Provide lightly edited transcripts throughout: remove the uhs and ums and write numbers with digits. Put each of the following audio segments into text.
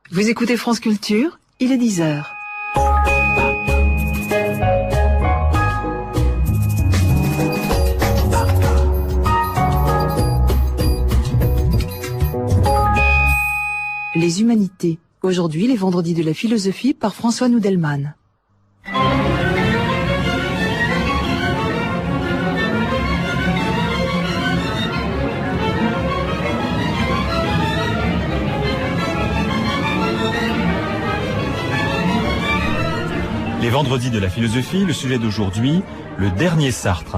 Vous écoutez France Culture, il est 10h. Les humanités. Aujourd'hui, les vendredis de la philosophie par François Noudelman. Les vendredis de la philosophie, le sujet d'aujourd'hui, le dernier Sartre.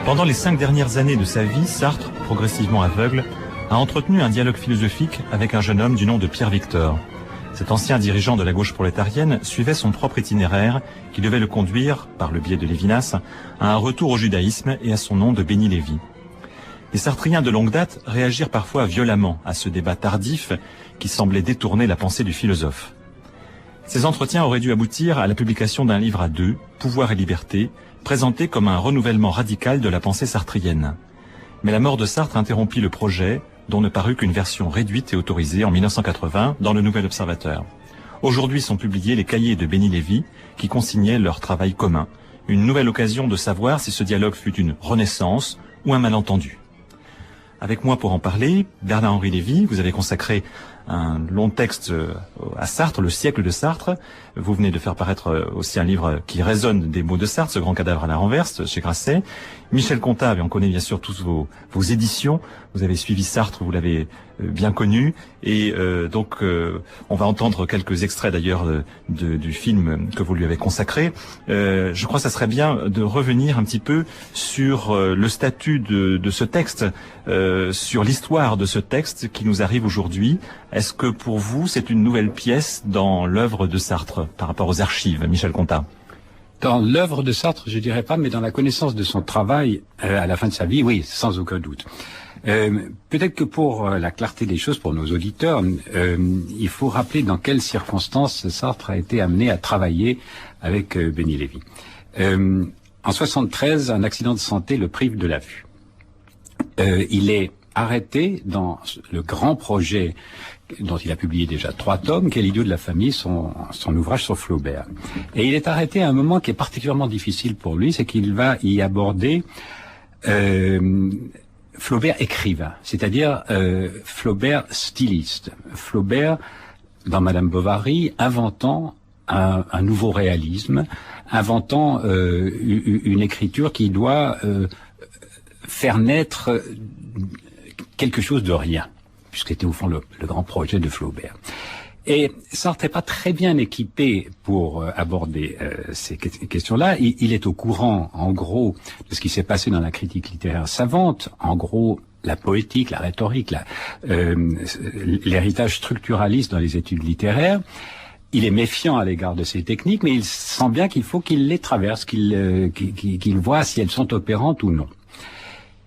Pendant les 5 dernières années de sa vie, Sartre, progressivement aveugle, a entretenu un dialogue philosophique avec un jeune homme du nom de Pierre Victor. Cet ancien dirigeant de la gauche prolétarienne suivait son propre itinéraire qui devait le conduire, par le biais de Lévinas, à un retour au judaïsme et à son nom de Béni Lévy. Les sartriens de longue date réagirent parfois violemment à ce débat tardif qui semblait détourner la pensée du philosophe. Ces entretiens auraient dû aboutir à la publication d'un livre à deux, Pouvoir et liberté, présenté comme un renouvellement radical de la pensée sartrienne. Mais la mort de Sartre interrompit le projet, dont ne parut qu'une version réduite et autorisée en 1980 dans le Nouvel Observateur. Aujourd'hui sont publiés les cahiers de Béni Lévy qui consignaient leur travail commun, une nouvelle occasion de savoir si ce dialogue fut une renaissance ou un malentendu. Avec moi pour en parler, Bernard-Henri Lévy, vous avez consacré un long texte à Sartre, le siècle de Sartre. Vous venez de faire paraître aussi un livre qui résonne des mots de Sartre, Ce grand cadavre à la renverse, chez Grasset. Michel Contat, et on connaît bien sûr tous vos éditions. Vous avez suivi Sartre, vous l'avez bien connu. Et donc, on va entendre quelques extraits d'ailleurs du film que vous lui avez consacré. Je crois que ça serait bien de revenir un petit peu sur le statut de ce texte, sur l'histoire de ce texte qui nous arrive aujourd'hui. Est-ce que pour vous, c'est une nouvelle pièce dans l'œuvre de Sartre par rapport aux archives, Michel Contat? Dans l'œuvre de Sartre, je dirais pas, mais dans la connaissance de son travail à la fin de sa vie, oui, sans aucun doute. Peut-être que pour la clarté des choses, pour nos auditeurs, il faut rappeler dans quelles circonstances Sartre a été amené à travailler avec Béni Lévy. En 73, un accident de santé le prive de la vue. Il est arrêté dans le grand projet dont il a publié déjà 3 tomes, qu'est L'idiot de la famille, son ouvrage sur Flaubert. Et il est arrêté à un moment qui est particulièrement difficile pour lui, c'est qu'il va y aborder Flaubert écrivain, c'est-à-dire Flaubert styliste. Flaubert, dans Madame Bovary, inventant un nouveau réalisme, inventant une écriture qui doit faire naître quelque chose de rien, puisque c'était au fond le grand projet de Flaubert. Et Sartre n'est pas très bien équipé pour aborder ces questions-là. Il est au courant, en gros, de ce qui s'est passé dans la critique littéraire savante, en gros, la poétique, la rhétorique, l'héritage structuraliste dans les études littéraires. Il est méfiant à l'égard de ces techniques, mais il sent bien qu'il faut qu'il les traverse, qu'il voit si elles sont opérantes ou non.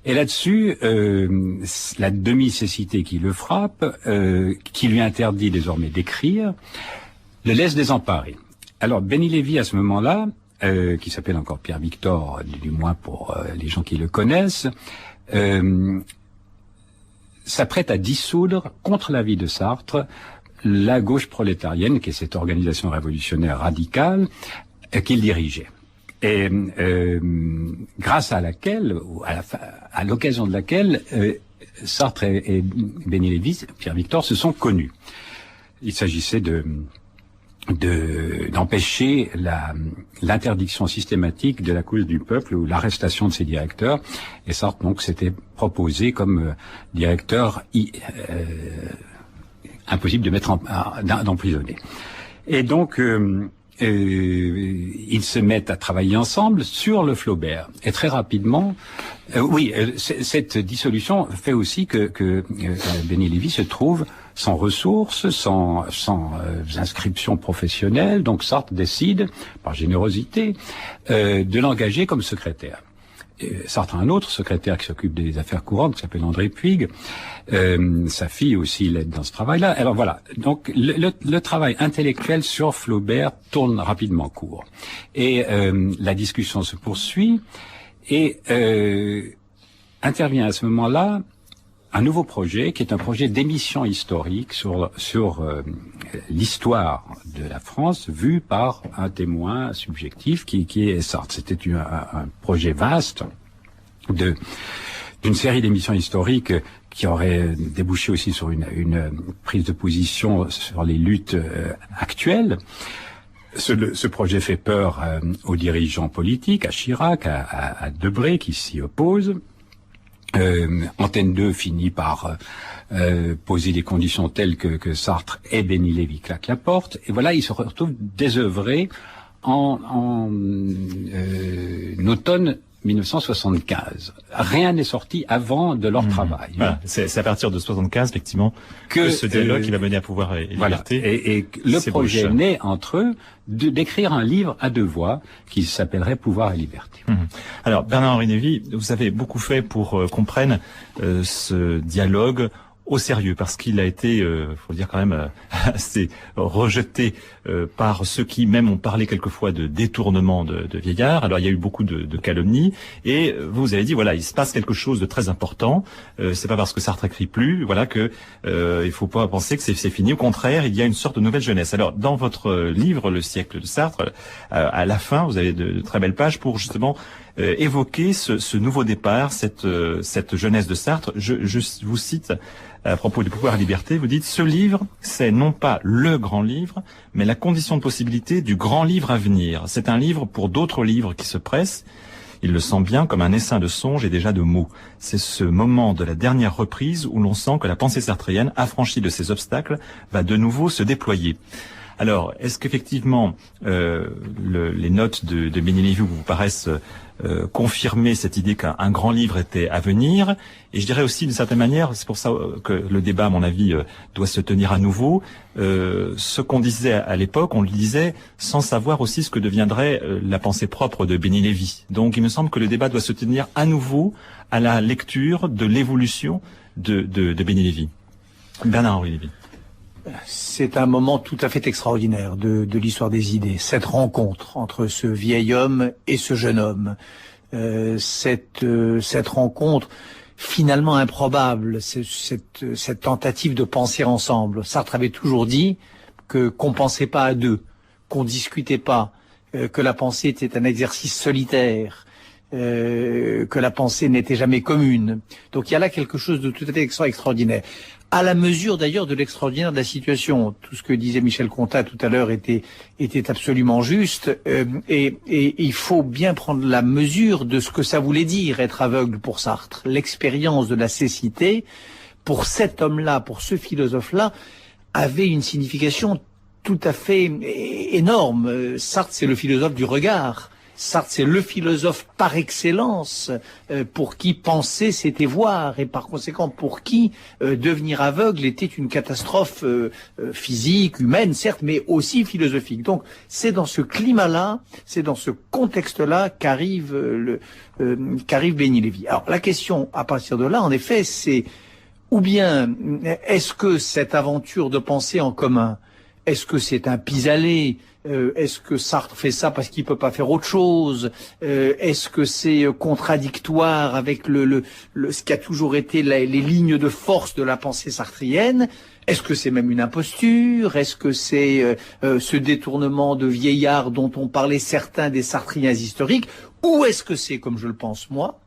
Et là-dessus, la demi-cécité qui le frappe, qui lui interdit désormais d'écrire, le laisse désemparé. Alors, Béni Lévy, à ce moment-là, qui s'appelle encore Pierre Victor, du moins pour les gens qui le connaissent, s'apprête à dissoudre, contre l'avis de Sartre, la gauche prolétarienne, qui est cette organisation révolutionnaire radicale qu'il dirigeait. Et grâce à laquelle, à l'occasion de laquelle, Sartre et Béni Lévy, Pierre Victor, se sont connus. Il s'agissait d'empêcher l'interdiction systématique de la cause du peuple ou l'arrestation de ses directeurs. Et Sartre, donc, s'était proposé comme directeur impossible de mettre d'emprisonner. Et donc, ils se mettent à travailler ensemble sur le Flaubert. Et très rapidement, cette dissolution fait aussi que Béni Lévy se trouve sans ressources, sans inscription professionnelle. Donc Sartre décide, par générosité, de l'engager comme secrétaire. Sartre a un autre secrétaire qui s'occupe des affaires courantes, qui s'appelle André Puig. Sa fille aussi l'aide dans ce travail-là. Alors voilà, donc le travail intellectuel sur Flaubert tourne rapidement court. Et la discussion se poursuit, et intervient à ce moment-là un nouveau projet, qui est un projet d'émission historique sur l'histoire de la France vue par un témoin subjectif qui est Sartre. C'était un projet vaste d'une série d'émissions historiques qui aurait débouché aussi sur une prise de position sur les luttes actuelles. Ce projet fait peur aux dirigeants politiques, à Chirac, à Debré qui s'y oppose. Antenne 2 finit par poser des conditions telles que Sartre et Béni Lévy claquent la porte. Et voilà, ils se retrouvent désœuvrés en automne 1975. Rien n'est sorti avant de leur travail. Voilà. C'est à partir de 75, effectivement, que ce dialogue qui va mener à Pouvoir et Liberté. Voilà. Et le projet naît entre eux d'écrire un livre à deux voix qui s'appellerait Pouvoir et Liberté. Alors, Bernard-Henri Lévy, vous avez beaucoup fait pour qu'on prenne ce dialogue au sérieux, parce qu'il a été, faut le dire quand même, assez rejeté par ceux qui même ont parlé quelquefois de détournement de vieillards. Alors il y a eu beaucoup de calomnies, et vous avez dit voilà, il se passe quelque chose de très important. C'est pas parce que Sartre écrit plus, voilà, que il faut pas penser que c'est fini. Au contraire, il y a une sorte de nouvelle jeunesse. Alors dans votre livre Le siècle de Sartre, à la fin, vous avez de très belles pages pour justement évoquer ce nouveau départ, cette jeunesse de Sartre. Je vous cite à propos du Pouvoir et Liberté, vous dites « Ce livre, c'est non pas le grand livre, mais la condition de possibilité du grand livre à venir. C'est un livre pour d'autres livres qui se pressent. Il le sent bien comme un essaim de songes et déjà de mots. C'est ce moment de la dernière reprise où l'on sent que la pensée sartréenne, affranchie de ses obstacles, va de nouveau se déployer. » Alors, est-ce qu'effectivement les notes de Béni Lévy vous paraissent confirmer cette idée qu'un grand livre était à venir? Et je dirais aussi, d'une certaine manière, c'est pour ça que le débat, à mon avis, doit se tenir à nouveau. Ce qu'on disait à l'époque, on le disait sans savoir aussi ce que deviendrait la pensée propre de Béni Lévy. Donc, il me semble que le débat doit se tenir à nouveau à la lecture de l'évolution de Béni Lévy. Bernard-Henri Lévy. C'est un moment tout à fait extraordinaire de l'histoire des idées. Cette rencontre entre ce vieil homme et ce jeune homme. Cette rencontre finalement improbable. Cette tentative de penser ensemble. Sartre avait toujours dit qu'on pensait pas à deux, qu'on discutait pas, que la pensée était un exercice solitaire. Que la pensée n'était jamais commune. Donc il y a là quelque chose de tout à fait extraordinaire. À la mesure d'ailleurs de l'extraordinaire de la situation. Tout ce que disait Michel Contat tout à l'heure était absolument juste. Et il faut bien prendre la mesure de ce que ça voulait dire être aveugle pour Sartre. L'expérience de la cécité, pour cet homme-là, pour ce philosophe-là, avait une signification tout à fait énorme. Sartre, c'est le philosophe du regard. Sartre, c'est le philosophe par excellence pour qui penser c'était voir, et par conséquent pour qui devenir aveugle était une catastrophe physique, humaine certes, mais aussi philosophique. Donc c'est dans ce climat-là, c'est dans ce contexte-là qu'arrive Béni Lévy. Alors la question à partir de là, en effet, c'est ou bien est-ce que cette aventure de pensée en commun, est-ce que c'est un pis-aller? Est-ce que Sartre fait ça parce qu'il peut pas faire autre chose? Est-ce que c'est contradictoire avec ce qui a toujours été les lignes de force de la pensée sartrienne? Est-ce que c'est même une imposture? Est-ce que c'est ce détournement de vieillard dont ont parlé certains des sartriens historiques? Ou est-ce que c'est, comme je le pense moi,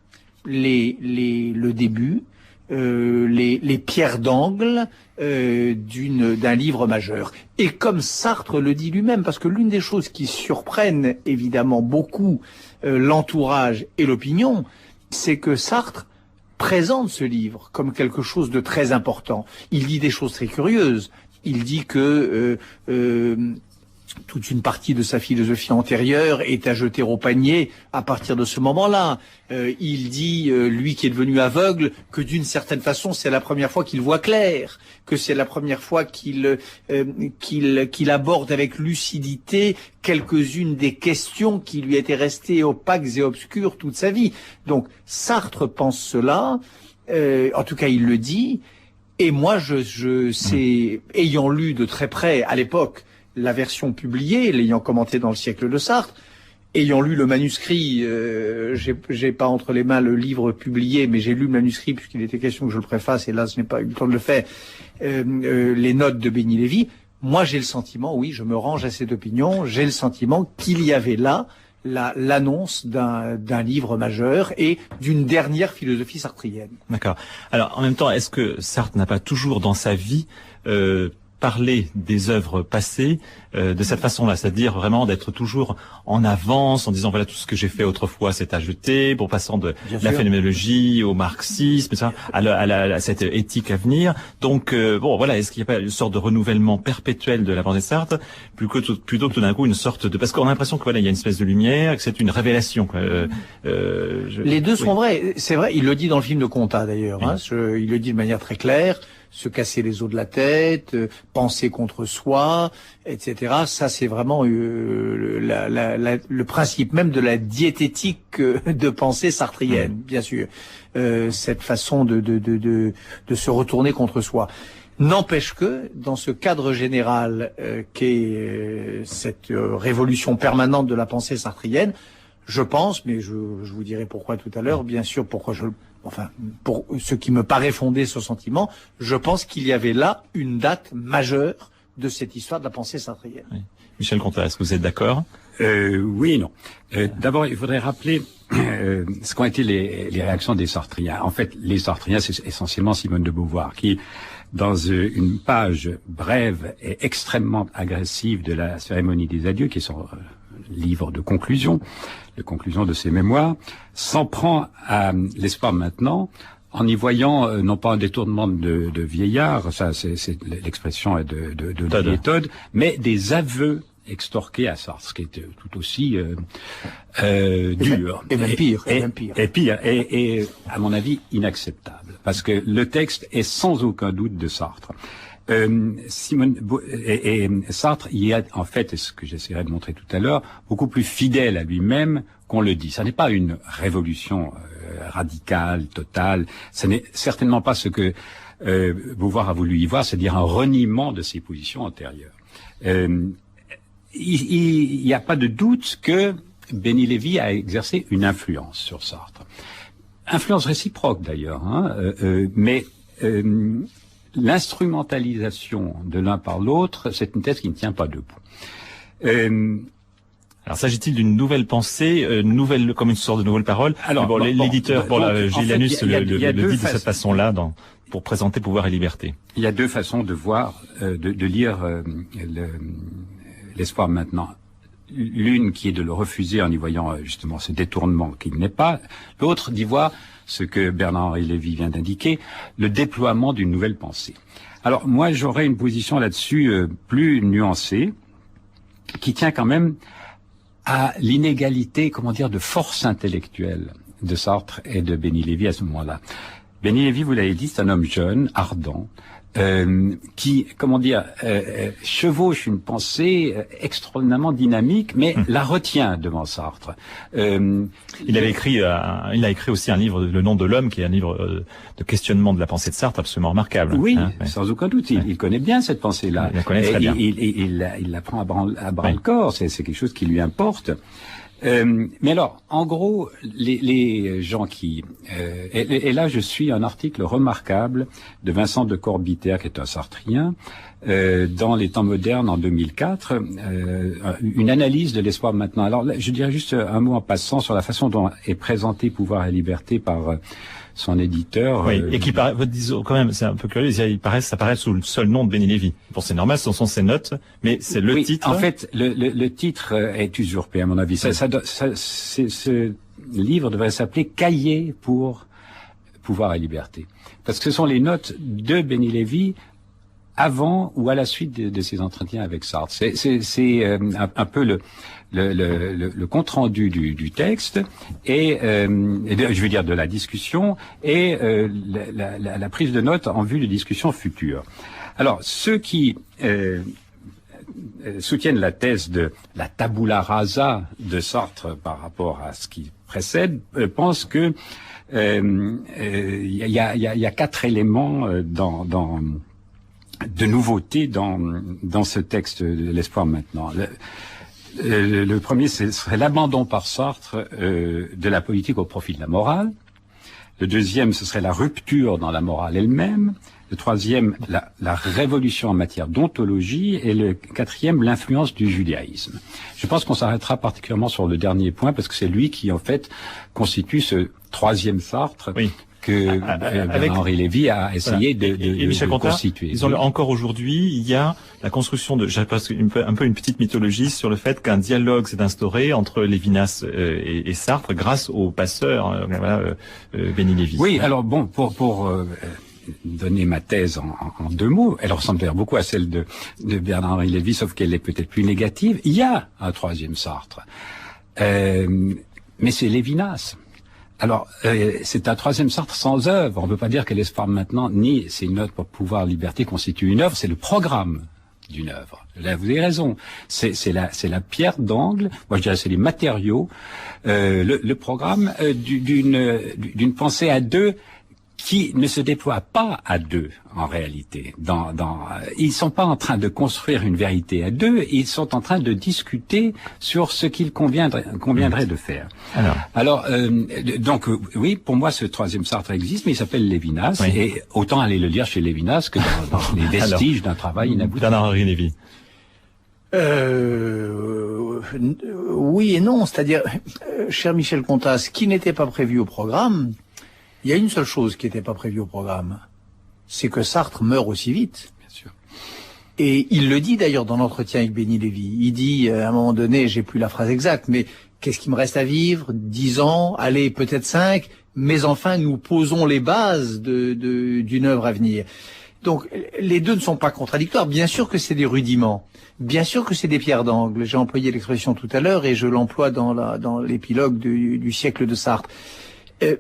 le début, les pierres d'angle d'un livre majeur. Et comme Sartre le dit lui-même, parce que l'une des choses qui surprennent évidemment beaucoup l'entourage et l'opinion, c'est que Sartre présente ce livre comme quelque chose de très important. Il dit des choses très curieuses. Il dit que toute une partie de sa philosophie antérieure est à jeter au panier à partir de ce moment-là. Il dit, lui qui est devenu aveugle, que d'une certaine façon, c'est la première fois qu'il voit clair, que c'est la première fois qu'il aborde avec lucidité quelques-unes des questions qui lui étaient restées opaques et obscures toute sa vie. Donc Sartre pense cela, en tout cas il le dit, et moi je sais, ayant lu de très près à l'époque la version publiée, l'ayant commenté dans le siècle de Sartre, ayant lu le manuscrit, j'ai pas entre les mains le livre publié, mais j'ai lu le manuscrit puisqu'il était question que je le préface, et là je n'ai pas eu le temps de le faire, les notes de Béni Lévy. Moi j'ai le sentiment, oui, je me range à cette opinion, j'ai le sentiment qu'il y avait là l'annonce d'un livre majeur et d'une dernière philosophie sartrienne. D'accord. Alors en même temps, est-ce que Sartre n'a pas toujours dans sa vie parler des œuvres passées de cette façon-là, c'est-à-dire vraiment d'être toujours en avance en disant voilà tout ce que j'ai fait autrefois c'est à jeter, pour passant de la phénoménologie au marxisme, ça, à cette éthique à venir. Donc bon voilà, est-ce qu'il n'y a pas une sorte de renouvellement perpétuel de la pensée de Sartre plutôt que tout d'un coup une sorte de, parce qu'on a l'impression que voilà il y a une espèce de lumière, que c'est une révélation. Les deux sont vrais, c'est vrai. Il le dit dans le film de Contat d'ailleurs. Oui. Il le dit de manière très claire. Se casser les os de la tête, penser contre soi, etc. Ça, c'est vraiment le principe même de la diététique de pensée sartrienne, bien sûr. Cette façon de se retourner contre soi. N'empêche que, dans ce cadre général qu'est cette révolution permanente de la pensée sartrienne, je pense, mais je vous dirai pourquoi tout à l'heure, bien sûr, pour ce qui me paraît fonder ce sentiment, je pense qu'il y avait là une date majeure de cette histoire de la pensée sartrienne. Oui. Michel Contat, est-ce que vous êtes d'accord? Oui et non. D'abord, il faudrait rappeler ce qu'ont été les réactions des sartriens. En fait, les sartriens, c'est essentiellement Simone de Beauvoir, qui, dans une page brève et extrêmement agressive de la cérémonie des adieux, qui est son livre de conclusion de ses mémoires, s'en prend à l'espoir maintenant, en y voyant non pas un détournement de vieillard, ça c'est l'expression de méthode, mais des aveux extorqués à Sartre, ce qui est tout aussi dur. Et même pire. Et à mon avis inacceptable, parce que le texte est sans aucun doute de Sartre. Sartre y est en fait, et ce que j'essaierai de montrer tout à l'heure, beaucoup plus fidèle à lui-même qu'on le dit. Ça n'est pas une révolution radicale, totale. Ce n'est certainement pas ce que Beauvoir a voulu y voir, c'est-à-dire un reniement de ses positions antérieures. Il n'y a pas de doute que Béni Lévy a exercé une influence sur Sartre. Influence réciproque d'ailleurs, mais l'instrumentalisation de l'un par l'autre, c'est une thèse qui ne tient pas debout. Alors, s'agit-il d'une nouvelle pensée, nouvelle comme une sorte de nouvelle parole? Alors, l'éditeur, Gilles Janus le dit de cette façon-là, pour présenter Pouvoir et Liberté. Il y a deux façons de voir, de lire l'espoir maintenant. L'une qui est de le refuser en y voyant justement ce détournement qu'il n'est pas. L'autre d'y voir ce que Bernard-Henri Lévy vient d'indiquer, le déploiement d'une nouvelle pensée. Alors moi j'aurais une position là-dessus plus nuancée, qui tient quand même à l'inégalité, de force intellectuelle de Sartre et de Béni Lévy à ce moment-là. Béni Lévy, vous l'avez dit, c'est un homme jeune, ardent, qui, chevauche une pensée extraordinairement dynamique, mais la retient devant Sartre. Il a écrit aussi un livre, Le nom de l'homme, qui est un livre de questionnement de la pensée de Sartre absolument remarquable. Oui, sans aucun doute. Il connaît bien cette pensée-là. Il la connaît très bien. Il la prend à bras le corps. C'est quelque chose qui lui importe. Mais alors, en gros, les gens qui... et là, je suis un article remarquable de Vincent de Corbitaire, qui est un sartrien, dans Les Temps modernes en 2004, une analyse de l'espoir maintenant. Alors, là, je dirais juste un mot en passant sur la façon dont est présenté Pouvoir et Liberté par son éditeur. Oui, et qui paraît, disons, quand même, c'est un peu curieux, ça paraît sous le seul nom de Béni Lévy. Bon, c'est normal, ce sont ses notes, mais c'est le titre. En fait, le titre est usurpé, à mon avis. Ce livre devrait s'appeler Cahier pour Pouvoir et Liberté. Parce que ce sont les notes de Béni Lévy avant ou à la suite de ces entretiens avec Sartre. C'est un peu le compte rendu du texte et je veux dire de la discussion et la prise de notes en vue de discussions futures. Alors ceux qui soutiennent la thèse de la tabula rasa de Sartre par rapport à ce qui précède pensent que il y a 4 éléments de nouveauté dans ce texte de l'espoir maintenant. Le premier, ce serait l'abandon par Sartre de la politique au profit de la morale. Le deuxième, ce serait la rupture dans la morale elle-même. Le troisième, la révolution en matière d'ontologie. Et le quatrième, l'influence du judaïsme. Je pense qu'on s'arrêtera particulièrement sur le dernier point parce que c'est lui qui, en fait, constitue ce troisième Sartre. Oui. Que Bernard-Henri Lévy a essayé de constituer. Disons-le, encore aujourd'hui, il y a la construction de, je pense, un peu une petite mythologie sur le fait qu'un dialogue s'est instauré entre Lévinas et Sartre grâce au passeur, Béni Lévy. Oui, alors bon, pour donner ma thèse en 2 mots, elle ressemble d'ailleurs beaucoup à celle de Bernard-Henri Lévy, sauf qu'elle est peut-être plus négative. Il y a un troisième Sartre, mais c'est Lévinas. Alors, c'est un troisième Sartre sans œuvre. On ne peut pas dire que l'espoir maintenant, ni ses notes pour pouvoir liberté constituent une œuvre, c'est le programme d'une œuvre. Là, vous avez raison. C'est la pierre d'angle. Moi, je dirais c'est les matériaux, le programme d'une pensée à 2 qui ne se déploie pas à 2 en réalité. Ils sont pas en train de construire une vérité à 2, ils sont en train de discuter sur ce qu'il conviendrait de faire. Alors, donc oui, pour moi ce troisième Sartre existe, mais il s'appelle Lévinas, oui. Et autant aller le lire chez Lévinas que dans les vestiges d'un travail inabouti. Bernard-Henri Lévy. Oui et non, c'est-à-dire, cher Michel Contas, ce qui n'était pas prévu au programme. Il y a une seule chose qui n'était pas prévue au programme, c'est que Sartre meurt aussi vite. Bien sûr. Et il le dit d'ailleurs dans l'entretien avec Béni Lévy. Il dit, à un moment donné, j'ai plus la phrase exacte, mais qu'est-ce qui me reste à vivre? 10 ans, allez, peut-être 5, mais enfin, nous posons les bases d'une œuvre à venir. Donc, les deux ne sont pas contradictoires. Bien sûr que c'est des rudiments. Bien sûr que c'est des pierres d'angle. J'ai employé l'expression tout à l'heure et je l'emploie dans l'épilogue du siècle de Sartre.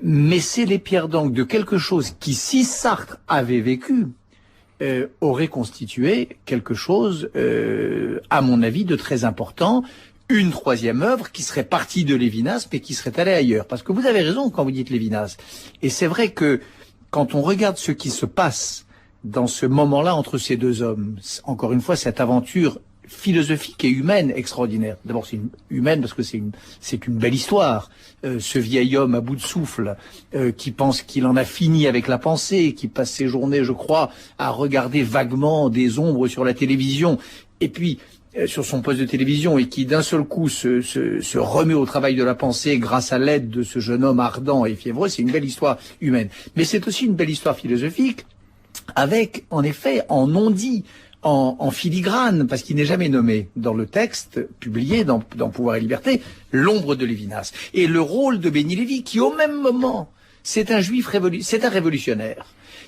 Mais c'est les pierres d'angle de quelque chose qui, si Sartre avait vécu, aurait constitué quelque chose, à mon avis, de très important, une troisième œuvre qui serait partie de Lévinas, mais qui serait allée ailleurs. Parce que vous avez raison quand vous dites Lévinas. Et c'est vrai que quand on regarde ce qui se passe dans ce moment-là entre ces deux hommes, encore une fois, cette aventure philosophique et humaine extraordinaire. D'abord, c'est humaine parce que c'est une belle histoire. Ce vieil homme à bout de souffle, qui pense qu'il en a fini avec la pensée, qui passe ses journées, je crois, à regarder vaguement des ombres sur la télévision, et puis sur son poste de télévision, et qui d'un seul coup se remet au travail de la pensée grâce à l'aide de ce jeune homme ardent et fiévreux. C'est une belle histoire humaine. Mais c'est aussi une belle histoire philosophique, avec, en effet, en non-dit, en filigrane, parce qu'il n'est jamais nommé dans le texte publié dans Pouvoir et Liberté, l'ombre de Lévinas. Et le rôle de Béni Lévy, qui au même moment, c'est un révolutionnaire,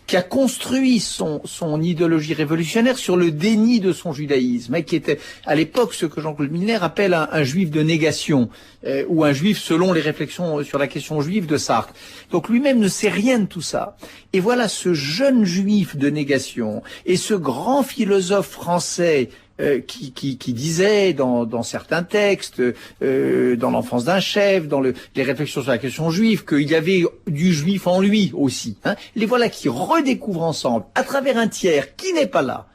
qui a construit son idéologie révolutionnaire sur le déni de son judaïsme, qui était à l'époque ce que Jean-Claude Milner appelle un juif de négation, ou un juif selon les réflexions sur la question juive de Sartre. Donc lui-même ne sait rien de tout ça. Et voilà ce jeune juif de négation, et ce grand philosophe français qui disait dans certains textes, dans l'enfance d'un chef, dans les réflexions sur la question juive, qu'il y avait du juif en lui aussi. Les voilà qui redécouvrent ensemble, à travers un tiers qui n'est pas là,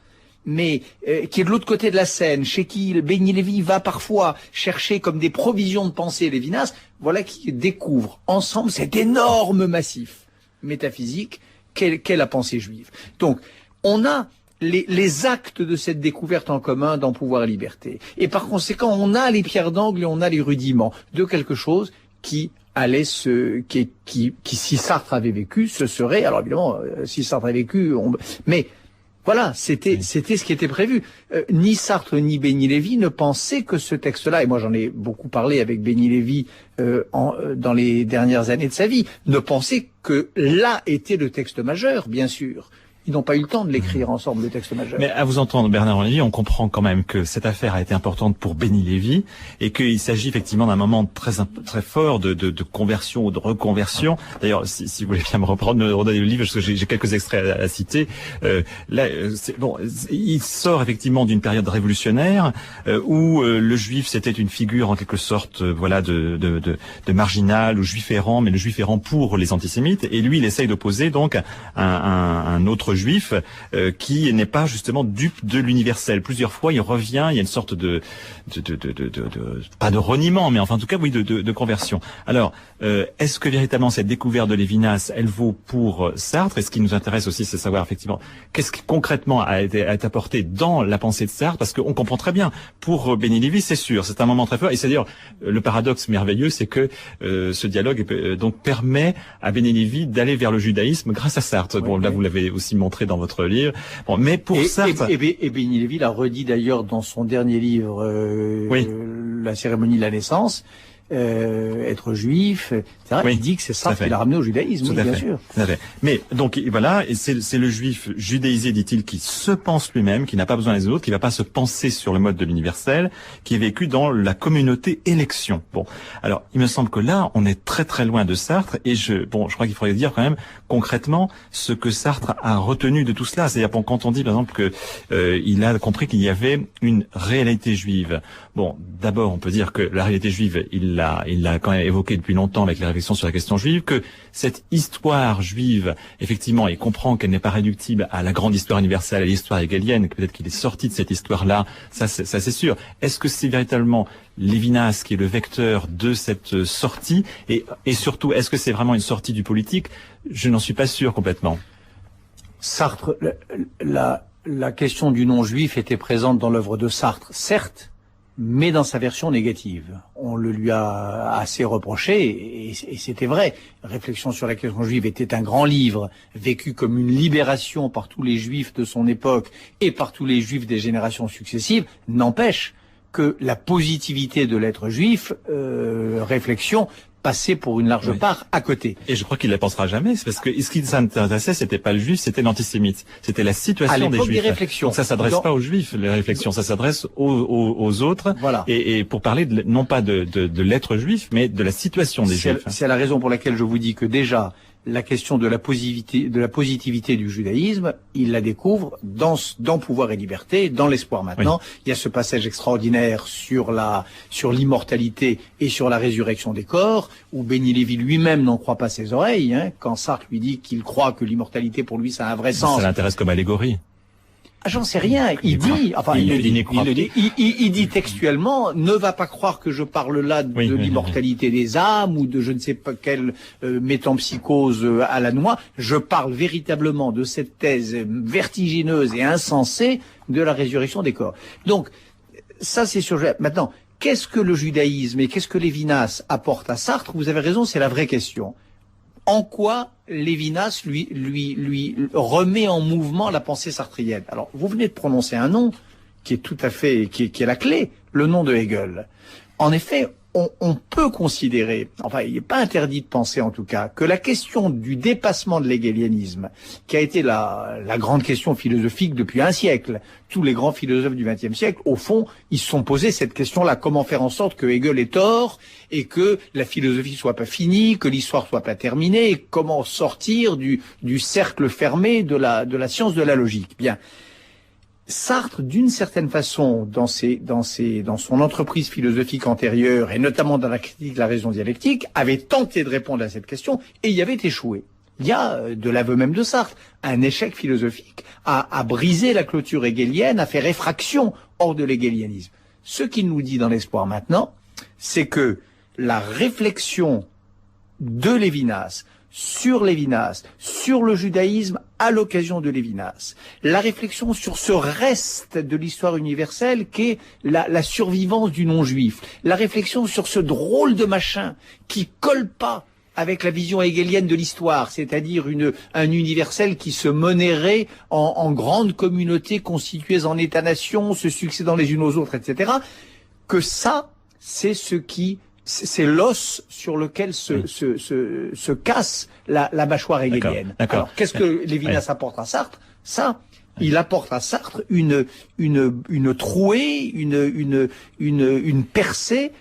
mais qui est de l'autre côté de la scène, chez qui Béni Lévy va parfois chercher comme des provisions de pensée Lévinas, voilà qui découvrent ensemble cet énorme massif métaphysique qu'est la pensée juive. Donc, on a les actes de cette découverte en commun dans Pouvoir et Liberté. Et par conséquent, on a les pierres d'angle et on a les rudiments de quelque chose qui allait qui si Sartre avait vécu, ce serait, alors évidemment, si Sartre avait vécu, mais voilà, c'était ce qui était prévu. Ni Sartre ni Béni Lévy ne pensaient que ce texte-là, et moi j'en ai beaucoup parlé avec Béni Lévy dans les dernières années de sa vie, ne pensaient que là était le texte majeur, bien sûr. Ils n'ont pas eu le temps de l'écrire ensemble, le texte majeur. Mais à vous entendre, Bernard Lévy, on comprend quand même que cette affaire a été importante pour Béni Lévy et qu'il s'agit effectivement d'un moment très fort de conversion ou de reconversion. D'ailleurs, si vous voulez bien me redonner le livre, parce que j'ai quelques extraits à citer. Il sort effectivement d'une période révolutionnaire où le juif c'était une figure en quelque sorte, de marginal ou juif errant, mais le juif errant pour les antisémites. Et lui, il essaye d'opposer donc un autre juif qui n'est pas justement dupe de l'universel. Plusieurs fois, il revient, il y a une sorte de pas de reniement, mais enfin en tout cas oui de conversion. Alors, est-ce que véritablement cette découverte de Lévinas, elle vaut pour Sartre? Et ce qui nous intéresse aussi, c'est savoir effectivement qu'est-ce qui concrètement a été apporté dans la pensée de Sartre, parce qu'on comprend très bien pour Béni Lévy, c'est sûr, c'est un moment très fort. Et c'est d'ailleurs le paradoxe merveilleux, c'est que ce dialogue donc permet à Béni Lévy d'aller vers le judaïsme grâce à Sartre. Bon, là vous l'avez aussi montré dans votre livre. Bon, mais pour Sartre... Et Béni Lévy l'a redit d'ailleurs dans son dernier livre, La cérémonie de la naissance, être juif, etc. Oui, il dit que c'est Sartre qui l'a ramené au judaïsme, oui, bien sûr. Tout à fait. Mais donc voilà, et c'est le juif judéisé, dit-il, qui se pense lui-même, qui n'a pas besoin des autres, qui va pas se penser sur le mode de l'universel, qui est vécu dans la communauté élection. Bon, alors il me semble que là, on est très très loin de Sartre, et je crois qu'il faudrait dire quand même concrètement ce que Sartre a retenu de tout cela. C'est-à-dire quand on dit par exemple que il a compris qu'il y avait une réalité juive. Bon, d'abord on peut dire que la réalité juive, il l'a quand même évoqué depuis longtemps avec les réflexions sur la question juive, que cette histoire juive, effectivement, il comprend qu'elle n'est pas réductible à la grande histoire universelle, à l'histoire hégélienne, que peut-être qu'il est sorti de cette histoire-là, ça c'est sûr. Est-ce que c'est véritablement Lévinas qui est le vecteur de cette sortie, et surtout, est-ce que c'est vraiment une sortie du politique? Je n'en suis pas sûr complètement. Sartre, la question du non-juif était présente dans l'œuvre de Sartre, certes, mais dans sa version négative. On le lui a assez reproché, et c'était vrai. Réflexion sur la question juive était un grand livre, vécu comme une libération par tous les juifs de son époque et par tous les juifs des générations successives. N'empêche que la positivité de l'être juif, réflexion, passait pour une large part à côté. Et je crois qu'il ne la pensera jamais, c'est parce que ce qui s'intéressait, c'était pas le juif, c'était l'antisémite. C'était la situation des juifs. Des réflexions. Donc ça s'adresse pas aux juifs, les réflexions, ça s'adresse aux autres. Voilà. Et pour parler non pas de l'être juif, mais de la situation des juifs. C'est la raison pour laquelle je vous dis que déjà, la question de la positivité du judaïsme, il la découvre dans Pouvoir et Liberté, dans l'Espoir maintenant. Oui. Il y a ce passage extraordinaire sur l'immortalité et sur la résurrection des corps, où Béni Lévy lui-même n'en croit pas ses oreilles, quand Sartre lui dit qu'il croit que l'immortalité pour lui ça a un vrai sens. Ça l'intéresse comme allégorie. Ah, j'en sais rien. Il dit textuellement, ne va pas croire que je parle là de l'immortalité des âmes ou de je ne sais pas quelle métempsychose à la noix. Je parle véritablement de cette thèse vertigineuse et insensée de la résurrection des corps. Donc, ça c'est sûr. Maintenant, qu'est-ce que le judaïsme et qu'est-ce que Lévinas apporte à Sartre? Vous avez raison, c'est la vraie question. En quoi Lévinas lui remet en mouvement la pensée sartrienne? Alors, vous venez de prononcer un nom qui est tout à fait, qui est la clé, le nom de Hegel. En effet, on peut considérer, enfin, il n'est pas interdit de penser en tout cas, que la question du dépassement de l'hégélianisme, qui a été la grande question philosophique depuis un siècle, tous les grands philosophes du XXe siècle, au fond, ils se sont posés cette question-là, comment faire en sorte que Hegel ait tort, et que la philosophie soit pas finie, que l'histoire soit pas terminée, et comment sortir du cercle fermé de la science de la logique. Bien. Sartre, d'une certaine façon, dans son entreprise philosophique antérieure, et notamment dans la critique de la raison dialectique, avait tenté de répondre à cette question, et y avait échoué. Il y a, de l'aveu même de Sartre, un échec philosophique à briser la clôture hégélienne, à faire effraction hors de l'hégélianisme. Ce qu'il nous dit dans l'Espoir maintenant, c'est que la réflexion de Lévinas, sur le judaïsme à l'occasion de Lévinas, la réflexion sur ce reste de l'histoire universelle qu'est la survivance du non-juif, la réflexion sur ce drôle de machin qui colle pas avec la vision hégélienne de l'histoire, c'est-à-dire un universel qui se monnaierait en grandes communautés constituées en États-nations, se succédant les unes aux autres, etc., que ça, c'est l'os sur lequel se casse la mâchoire hégélienne. D'accord. Alors, qu'est-ce que Lévinas apporte à Sartre? Ça, il apporte à Sartre une trouée, une percée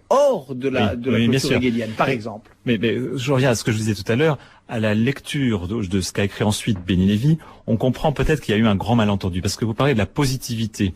hors de la culture hegelienne, par exemple. Mais je reviens à ce que je disais tout à l'heure, à la lecture de ce qu'a écrit ensuite Béni Lévy, on comprend peut-être qu'il y a eu un grand malentendu, parce que vous parlez de la positivité.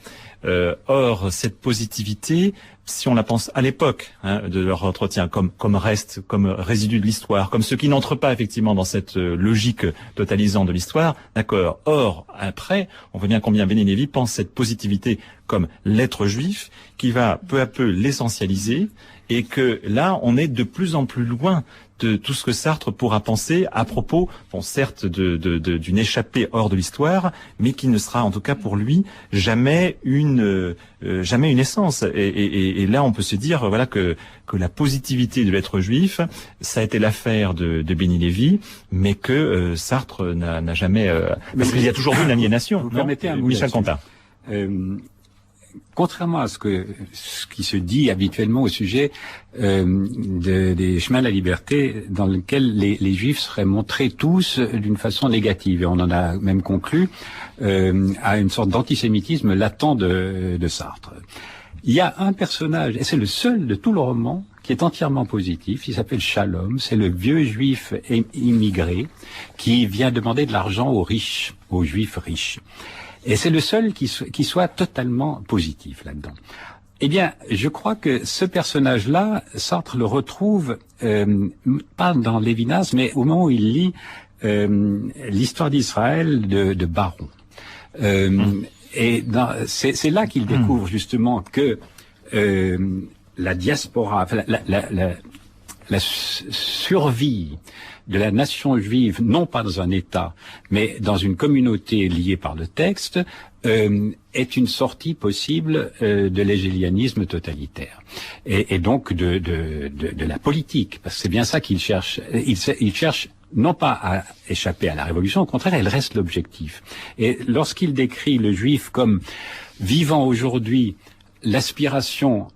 Or, cette positivité, si on la pense à l'époque de leur entretien, comme reste, comme résidu de l'histoire, comme ceux qui n'entrent pas effectivement dans cette logique totalisante de l'histoire, d'accord. Or, après, on voit bien combien Béni Lévy pense cette positivité comme l'être juif, qui va peu à peu l'essentialiser, et que là, on est de plus en plus loin de tout ce que Sartre pourra penser à propos, bon, certes, d'une échappée hors de l'histoire, mais qui ne sera, en tout cas pour lui, jamais une essence. Et là, on peut se dire, voilà, que la positivité de l'être juif, ça a été l'affaire de Béni Lévy, mais que Sartre n'a jamais, parce qu'il y a toujours eu une aliénation. Vous permettez un mot, Michel Contat. Contrairement à ce qui se dit habituellement au sujet des chemins de la liberté, dans lequel les Juifs seraient montrés tous d'une façon négative, et on en a même conclu à une sorte d'antisémitisme latent de Sartre. Il y a un personnage, et c'est le seul de tout le roman, qui est entièrement positif. Il s'appelle Shalom. C'est le vieux Juif immigré qui vient demander de l'argent aux riches, aux Juifs riches. Et c'est le seul qui soit totalement positif là-dedans. Eh bien, je crois que ce personnage-là, Sartre le retrouve, pas dans Lévinas, mais au moment où il lit l'histoire d'Israël de Baron. Et c'est là qu'il découvre justement que la diaspora, enfin, la survie de la nation juive, non pas dans un État, mais dans une communauté liée par le texte, est une sortie possible de l'hégélianisme totalitaire. Et donc de la politique, parce que c'est bien ça qu'il cherche. Il cherche non pas à échapper à la révolution, au contraire, elle reste l'objectif. Et lorsqu'il décrit le juif comme vivant aujourd'hui l'aspiration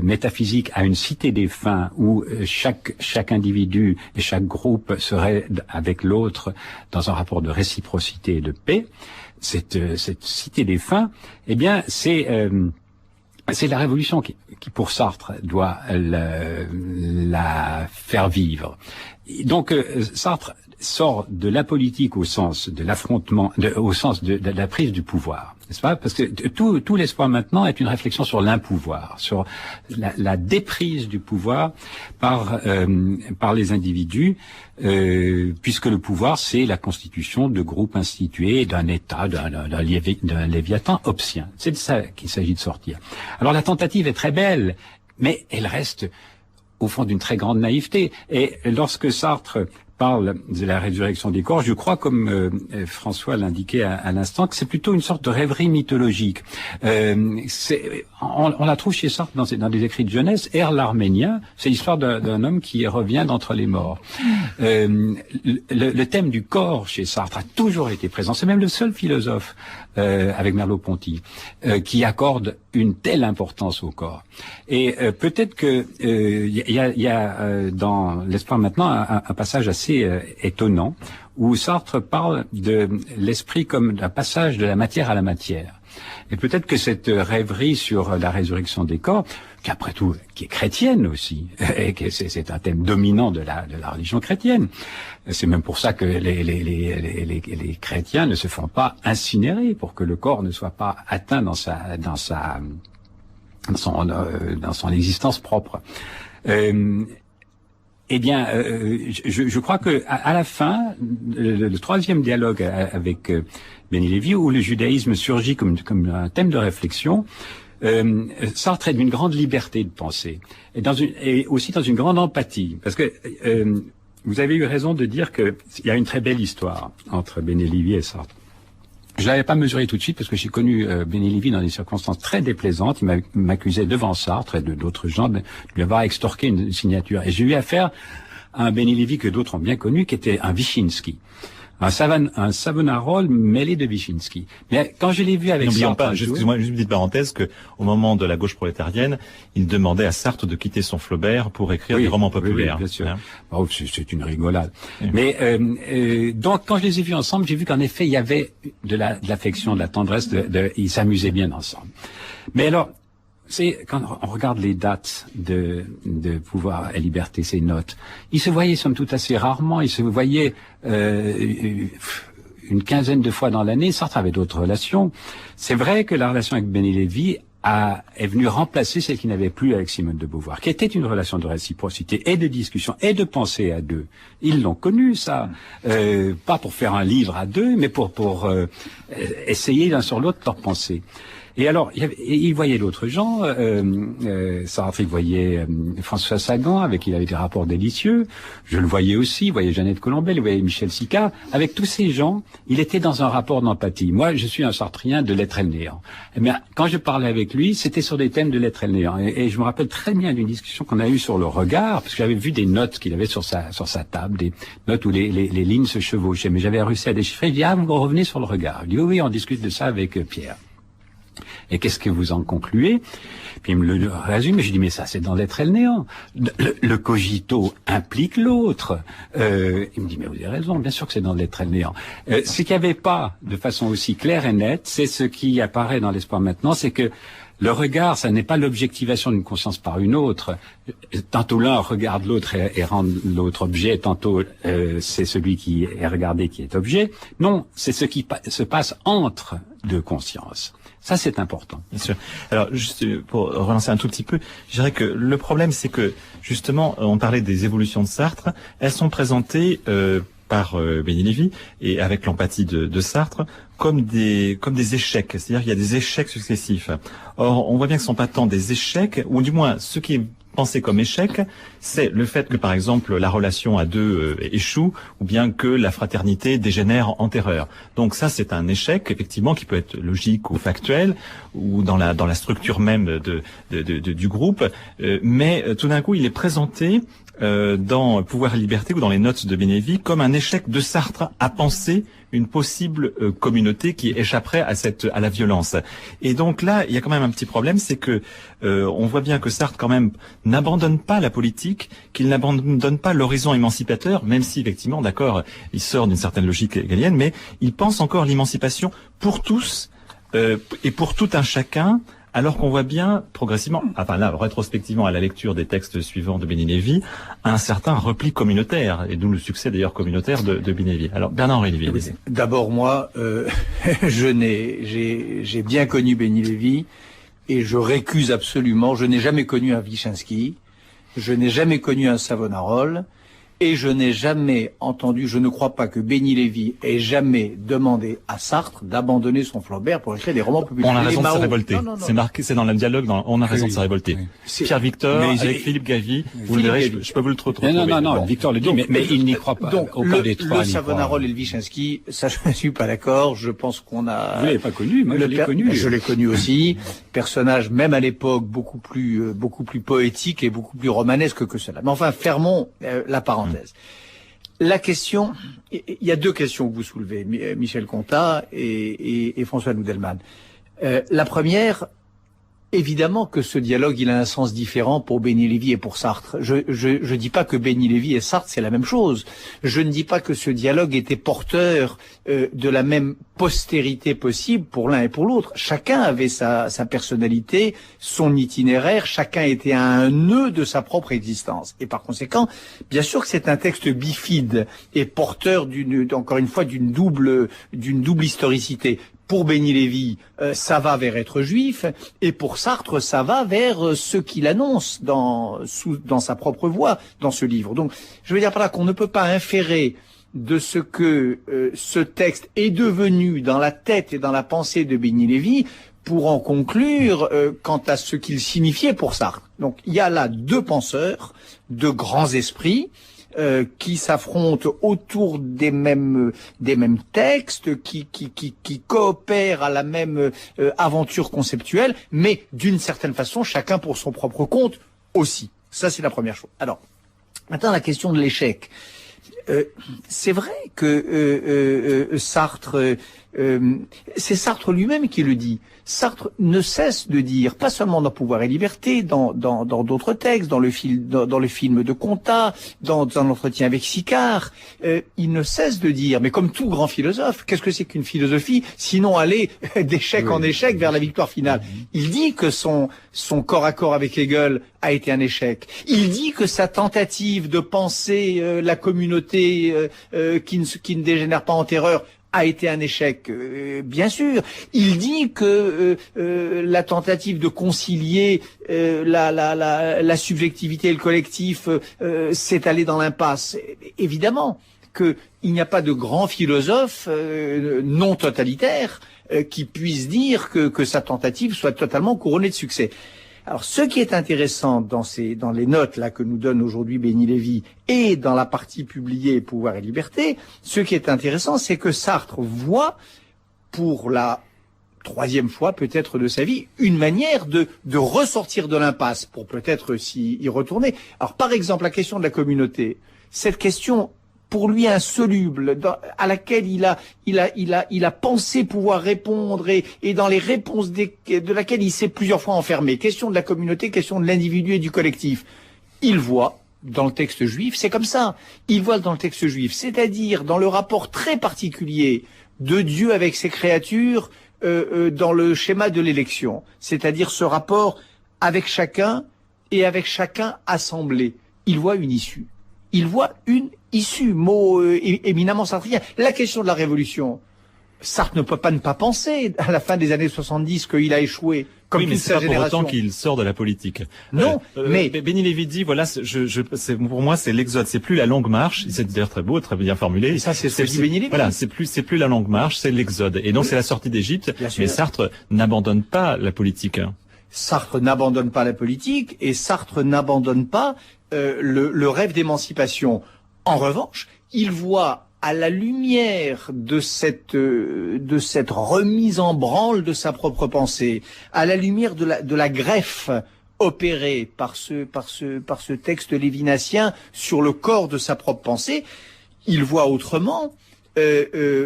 métaphysique à une cité des fins où chaque individu et chaque groupe serait avec l'autre dans un rapport de réciprocité et de paix, cette cité des fins, eh bien c'est la révolution qui pour Sartre doit la faire vivre. Donc Sartre sort de la politique au sens de l'affrontement, au sens de la prise du pouvoir, n'est-ce pas? Parce que tout l'espoir maintenant est une réflexion sur l'impouvoir, sur la déprise du pouvoir par les individus, puisque le pouvoir c'est la constitution de groupes institués, d'un État, d'un léviathan obscien. C'est de ça qu'il s'agit de sortir. Alors la tentative est très belle, mais elle reste au fond d'une très grande naïveté. Et lorsque Sartre parle de la résurrection des corps, je crois, comme François l'indiquait à l'instant, que c'est plutôt une sorte de rêverie mythologique. On la trouve chez Sartre dans des écrits de jeunesse. l'Arménien, c'est l'histoire d'un homme qui revient d'entre les morts. Le thème du corps chez Sartre a toujours été présent. C'est même le seul philosophe, avec Merleau-Ponty, qui accorde une telle importance au corps. Et peut-être que il y a dans l'espoir maintenant un passage assez étonnant où Sartre parle de l'esprit comme d'un passage de la matière à la matière. Et peut-être que cette rêverie sur la résurrection des corps, qu'après tout, qui est chrétienne aussi, et que c'est un thème dominant de la religion chrétienne. C'est même pour ça que les chrétiens ne se font pas incinérer, pour que le corps ne soit pas atteint dans son existence propre. Eh bien, je crois que à la fin, le troisième dialogue avec Béni Lévy, où le judaïsme surgit comme un thème de réflexion, Sartre est d'une grande liberté de penser, et aussi dans une grande empathie, parce que vous avez eu raison de dire qu'il y a une très belle histoire entre Béni Lévy et Sartre. Je l'avais pas mesuré tout de suite parce que j'ai connu Béni Lévy dans des circonstances très déplaisantes. Il m'accusait devant Sartre et d'autres gens de lui avoir extorqué une signature. Et j'ai eu affaire à un Béni Lévy que d'autres ont bien connu, qui était un Wyszynski. un Savonarole mêlé de Wyszynski. Mais quand je l'ai vu avec N'oublions Sartre, pas, excusez-moi, juste une petite parenthèse, que au moment de la gauche prolétarienne, il demandait à Sartre de quitter son Flaubert pour écrire des romans populaires. Oui, bien sûr. Hein. Oh, c'est une rigolade. Mais donc quand je les ai vus ensemble, j'ai vu qu'en effet il y avait de l'affection, de la tendresse, ils s'amusaient bien ensemble. Mais alors, quand on regarde les dates de Pouvoir et Liberté, ces notes, ils se voyaient somme toute assez rarement, ils se voyaient une quinzaine de fois dans l'année. Sartre avait d'autres relations. C'est vrai que la relation avec Béni Lévy est venue remplacer celle qu'il n'avait plus avec Simone de Beauvoir, qui était une relation de réciprocité et de discussion et de pensée à deux. Ils l'ont connu, ça. Pas pour faire un livre à deux, mais pour essayer l'un sur l'autre leur pensée. Et alors, il voyait d'autres gens. Sartre, il voyait François Sagan, avec qui il avait des rapports délicieux. Je le voyais aussi. Il voyait Jeannette Colombel, il voyait Michel Sicard. Avec tous ces gens, il était dans un rapport d'empathie. Moi, je suis un sartrien de l'être et le néant. Mais quand je parlais avec lui, c'était sur des thèmes de l'être et le néant. Et je me rappelle très bien d'une discussion qu'on a eue sur le regard, parce que j'avais vu des notes qu'il avait sur sa table, des notes où les lignes se chevauchaient. Mais j'avais réussi à déchiffrer. Il dit, vous revenez sur le regard. Il dit, oui, on discute de ça avec Pierre. Et qu'est-ce que vous en concluez? Puis il me le résume, et je dis, mais ça, c'est dans l'être et le néant. Le cogito implique l'autre. Il me dit, mais vous avez raison, bien sûr que c'est dans l'être et le néant. Ce qu'il n'y avait pas de façon aussi claire et nette, c'est ce qui apparaît dans l'Espoir maintenant, c'est que le regard, ça n'est pas l'objectivation d'une conscience par une autre. Tantôt l'un regarde l'autre et rend l'autre objet, tantôt c'est celui qui est regardé qui est objet. Non, c'est ce qui se passe entre deux consciences. Ça, c'est important. Bien sûr. Alors, juste pour relancer un tout petit peu, je dirais que le problème, c'est que, justement, on parlait des évolutions de Sartre, elles sont présentées par Béni Lévy, et avec l'empathie de Sartre, comme des échecs. C'est-à-dire qu'il y a des échecs successifs. Or, on voit bien que ce ne sont pas tant des échecs, ou du moins, ce qui est pensé comme échec, c'est le fait que, par exemple, la relation à deux échoue, ou bien que la fraternité dégénère en terreur. Donc ça, c'est un échec, effectivement, qui peut être logique ou factuel, ou dans la structure même du groupe, mais tout d'un coup, il est présenté dans Pouvoir et Liberté ou dans les notes de Béni Lévy comme un échec de Sartre à penser une possible communauté qui échapperait à la violence. Et donc là, il y a quand même un petit problème, c'est que on voit bien que Sartre quand même n'abandonne pas la politique, qu'il n'abandonne pas l'horizon émancipateur, même si effectivement, d'accord, il sort d'une certaine logique hegelienne, mais il pense encore l'émancipation pour tous et pour tout un chacun. Alors qu'on voit bien progressivement, enfin là, rétrospectivement à la lecture des textes suivants de Béni Lévy, un certain repli communautaire, et d'où le succès d'ailleurs communautaire de Béni Lévy. Alors Bernard-Henri Lévy. D'abord moi, j'ai bien connu Béni Lévy, et je récuse absolument, je n'ai jamais connu un Wyszynski, je n'ai jamais connu un Savonarole, et je n'ai jamais entendu, je ne crois pas que Béni Lévy ait jamais demandé à Sartre d'abandonner son Flaubert pour écrire des romans populaires. On a raison de se révolter. C'est marqué, c'est dans le dialogue, on a raison de se révolter. Pierre Victor, avec Philippe Gavy, vous le verrez, je peux vous le retrouver. Non, Victor le dit, mais il n'y croit pas. Donc, le Savonarole et le Wyszynski, ça je ne suis pas d'accord, je pense qu'on a... Vous l'avez pas connu, moi je l'ai connu. Je l'ai connu aussi, personnage même à l'époque beaucoup plus poétique et beaucoup plus romanesque que cela. Mais enfin, fermons la parenthèse. La question, il y a deux questions que vous soulevez, Michel Contat et François Noudelman. La première, évidemment que ce dialogue, il a un sens différent pour Béni Lévy et pour Sartre. Je dis pas que Béni Lévy et Sartre, c'est la même chose. Je ne dis pas que ce dialogue était porteur de la même postérité possible pour l'un et pour l'autre. Chacun avait sa personnalité, son itinéraire, chacun était à un nœud de sa propre existence. Et par conséquent, bien sûr que c'est un texte bifide et porteur encore une fois, d'une double historicité. Pour Béni Lévy, ça va vers être juif, et pour Sartre, ça va vers ce qu'il annonce dans sa propre voix, dans ce livre. Donc, je veux dire par là qu'on ne peut pas inférer de ce que ce texte est devenu dans la tête et dans la pensée de Béni Lévy pour en conclure quant à ce qu'il signifiait pour Sartre. Donc, il y a là deux penseurs, deux grands esprits, qui s'affrontent autour des mêmes textes, qui coopèrent à la même aventure conceptuelle, mais d'une certaine façon, chacun pour son propre compte aussi. Ça, c'est la première chose. Alors, maintenant, la question de l'échec. C'est vrai que Sartre, c'est Sartre lui-même qui le dit. Sartre ne cesse de dire, pas seulement dans Pouvoir et Liberté, dans d'autres textes, dans le film de Comtat, dans un entretien avec Sicard, il ne cesse de dire, mais comme tout grand philosophe, qu'est-ce que c'est qu'une philosophie, sinon aller d'échec en échec vers la victoire finale. Il dit que son corps à corps avec Hegel a été un échec. Il dit que sa tentative de penser la communauté qui ne dégénère pas en terreur a été un échec, bien sûr. Il dit que la tentative de concilier la subjectivité et le collectif s'est allée dans l'impasse. Évidemment qu'il n'y a pas de grand philosophe non totalitaire qui puisse dire que sa tentative soit totalement couronnée de succès. Alors, ce qui est intéressant dans les notes là que nous donne aujourd'hui Béni Lévy et dans la partie publiée Pouvoir et Liberté, ce qui est intéressant, c'est que Sartre voit, pour la troisième fois peut-être de sa vie, une manière de ressortir de l'impasse pour peut-être s'y retourner. Alors, par exemple, la question de la communauté, cette question pour lui insoluble, à laquelle il a pensé pouvoir répondre et dans les réponses de laquelle il s'est plusieurs fois enfermé. Question de la communauté, question de l'individu et du collectif. Il voit dans le texte juif, c'est comme ça. Il voit dans le texte juif, c'est-à-dire dans le rapport très particulier de Dieu avec ses créatures, dans le schéma de l'élection. C'est-à-dire ce rapport avec chacun et avec chacun assemblé. Il voit une issue. Il voit une issue, mot éminemment sartrien. La question de la révolution, Sartre ne peut pas ne pas penser à la fin des années 70 qu'il a échoué, comme oui, mais toute c'est sa pas génération. pour autant qu'il sort de la politique. Non, mais Béni Lévy dit, voilà, pour moi, c'est l'exode. C'est plus la longue marche. C'est d'ailleurs très beau, très bien formulé. Et ça, c'est ce que dit Béni Lévy. Voilà, c'est plus la longue marche, c'est l'exode. Et donc, c'est la sortie d'Égypte. Mais Sartre n'abandonne pas la politique. Sartre n'abandonne pas la politique et Sartre n'abandonne pas le rêve d'émancipation. En revanche, il voit à la lumière de cette remise en branle de sa propre pensée, à la lumière de la greffe opérée par ce texte lévinatien sur le corps de sa propre pensée, il voit autrement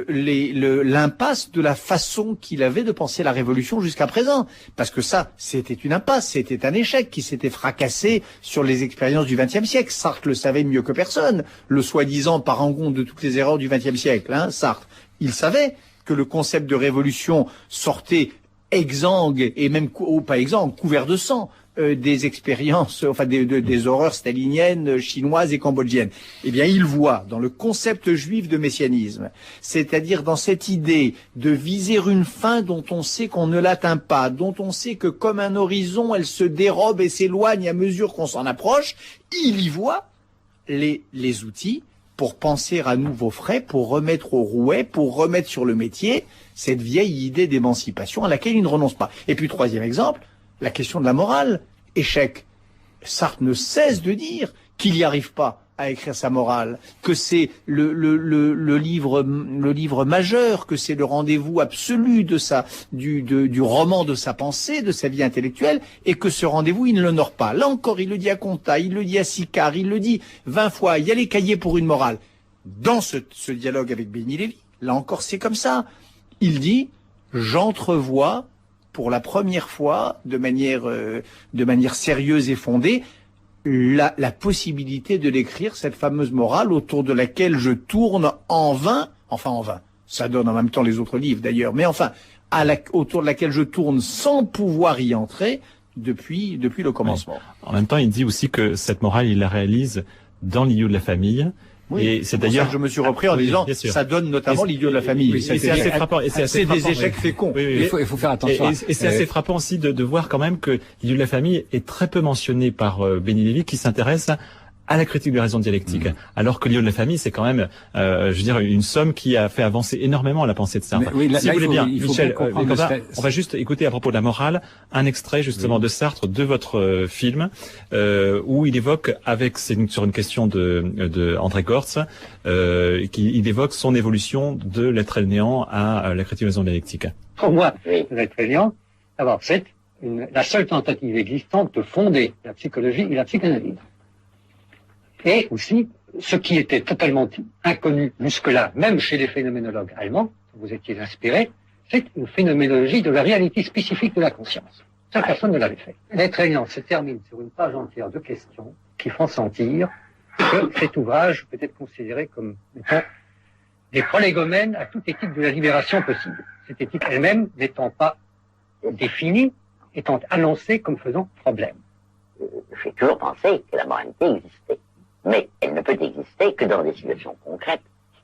l'impasse de la façon qu'il avait de penser la révolution jusqu'à présent. Parce que ça, c'était une impasse, c'était un échec qui s'était fracassé sur les expériences du XXe siècle. Sartre le savait mieux que personne, le soi-disant parangon de toutes les erreurs du XXe siècle, Sartre. Il savait que le concept de révolution sortait exsangue, et même, pas exsangue, couvert de sang, des expériences, enfin des horreurs staliniennes, chinoises et cambodgiennes. Eh bien, il voit dans le concept juif de messianisme, c'est-à-dire dans cette idée de viser une fin dont on sait qu'on ne l'atteint pas, dont on sait que comme un horizon, elle se dérobe et s'éloigne à mesure qu'on s'en approche, il y voit les outils pour penser à nouveau frais, pour remettre au rouet, pour remettre sur le métier cette vieille idée d'émancipation à laquelle il ne renonce pas. Et puis, troisième exemple, la question de la morale. Échec. Sartre ne cesse de dire qu'il n'y arrive pas à écrire sa morale, que c'est le livre majeur, que c'est le rendez-vous absolu du roman de sa pensée, de sa vie intellectuelle, et que ce rendez-vous, il ne l'honore pas. Là encore, il le dit à Comtat, il le dit à Sicard, il le dit 20 fois, il y a les cahiers pour une morale. Dans ce dialogue avec Béni Lévy, là encore, c'est comme ça. Il dit, j'entrevois pour la première fois, de manière sérieuse et fondée, la possibilité de l'écrire, cette fameuse morale autour de laquelle je tourne en vain, ça donne en même temps les autres livres d'ailleurs, mais enfin, autour de laquelle je tourne sans pouvoir y entrer depuis le commencement. Oui. En même temps, il dit aussi que cette morale, il la réalise dans l'idiot de la famille. Oui, et c'est d'ailleurs que je me suis repris en disant ça donne notamment l'idiot de la famille. Oui, c'est assez frappant. C'est des échecs féconds. Oui. Il faut faire attention. Et c'est assez frappant aussi de voir quand même que l'idiot de la famille est très peu mentionné par Béni Lévy, qui s'intéresse à la critique de la raison dialectique. Alors que l'idiot de la famille, c'est quand même, une somme qui a fait avancer énormément la pensée de Sartre. Oui, si vous voulez bien, Michel, on va juste écouter à propos de la morale un extrait justement de Sartre de votre film, où il évoque, sur une question de André Gortz, il évoque son évolution de l'être et le néant à la critique de la raison dialectique. Pour moi, l'être et le néant, d'abord, c'est la seule tentative existante de fonder la psychologie et la psychanalyse. Et aussi ce qui était totalement inconnu jusque-là, même chez les phénoménologues allemands, vous étiez inspirés, c'est une phénoménologie de la réalité spécifique de la conscience. Ça, personne ne l'avait fait. L'être régnant se termine sur une page entière de questions qui font sentir que cet ouvrage peut être considéré comme étant des prolégomènes à toute éthique de la libération possible. Cette éthique elle-même n'étant pas définie, étant annoncée comme faisant problème. J'ai toujours pensé que la moralité existait. Mais elle ne peut exister que dans des situations concrètes,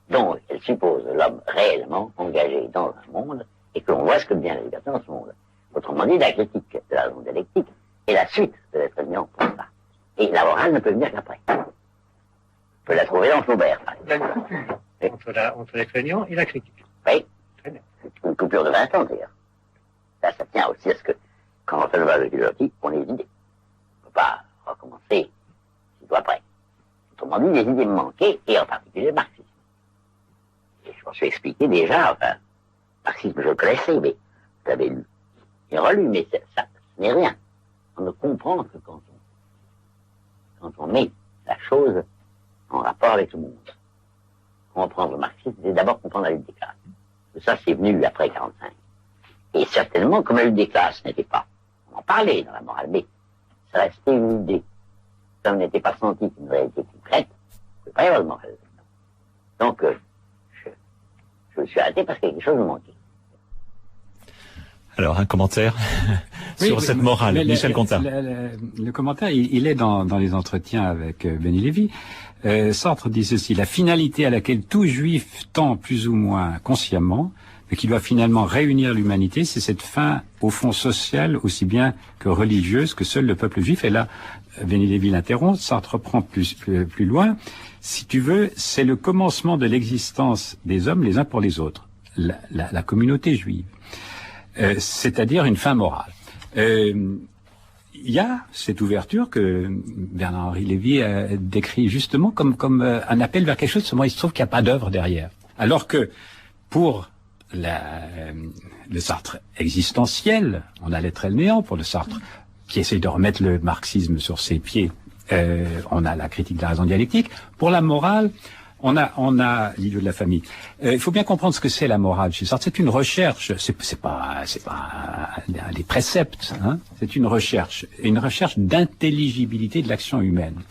dont elle suppose l'homme réellement engagé dans un monde, et que l'on voit ce que devient la liberté dans ce monde. Autrement dit, la critique de la raison dialectique est la suite de l'être régnant pour ça. Et la morale ne peut venir qu'après. On peut la trouver dans Flaubert, par Il y a une exemple. coupure Oui. entre l'être régnant et la critique. Oui. Très bien. Une coupure de 20 ans, d'ailleurs. Ça tient aussi à ce que, quand on fait le de philosophie, on est vidé. On ne peut pas recommencer sitôt après. Autrement dit, les idées me manquaient, et en particulier le marxisme. Et je m'en suis expliqué déjà, enfin, le marxisme je le connaissais, mais je l'avais lu et relu, mais ça, ce n'est rien. On ne comprend que quand on met la chose en rapport avec le monde. Comprendre le marxisme, c'est d'abord comprendre la lutte des classes. Ça, c'est venu après 45. Et certainement, comme la lutte des classes n'était pas, on en parlait dans la morale, mais ça restait une idée. Ça n'était pas senti qu'une réalité concrète, il ne peut pas y avoir de morale. Donc, je me suis arrêté parce que quelque chose me manquait. Alors, un commentaire sur cette morale, Michel Contat. Le commentaire, il est dans les entretiens avec Benny Lévy. Sartre dit ceci: la finalité à laquelle tout juif tend plus ou moins consciemment, mais qui doit finalement réunir l'humanité, c'est cette fin, au fond, sociale, aussi bien que religieuse, que seul le peuple juif. Et là, Benny Lévy l'interrompt, Sartre reprend plus loin. Si tu veux, c'est le commencement de l'existence des hommes les uns pour les autres, la communauté juive. C'est-à-dire une fin morale. Il y a cette ouverture que Bernard-Henri Lévy décrit justement comme un appel vers quelque chose, seulement il se trouve qu'il n'y a pas d'œuvre derrière. Alors que pour le Sartre existentiel, on a l'être et le néant. Pour le Sartre qui essaye de remettre le marxisme sur ses pieds, on a la critique de la raison dialectique. Pour la morale, on a l'idée de la famille. Il faut bien comprendre ce que c'est la morale chez Sartre. C'est une recherche. C'est pas des préceptes. Hein. C'est une recherche d'intelligibilité de l'action humaine.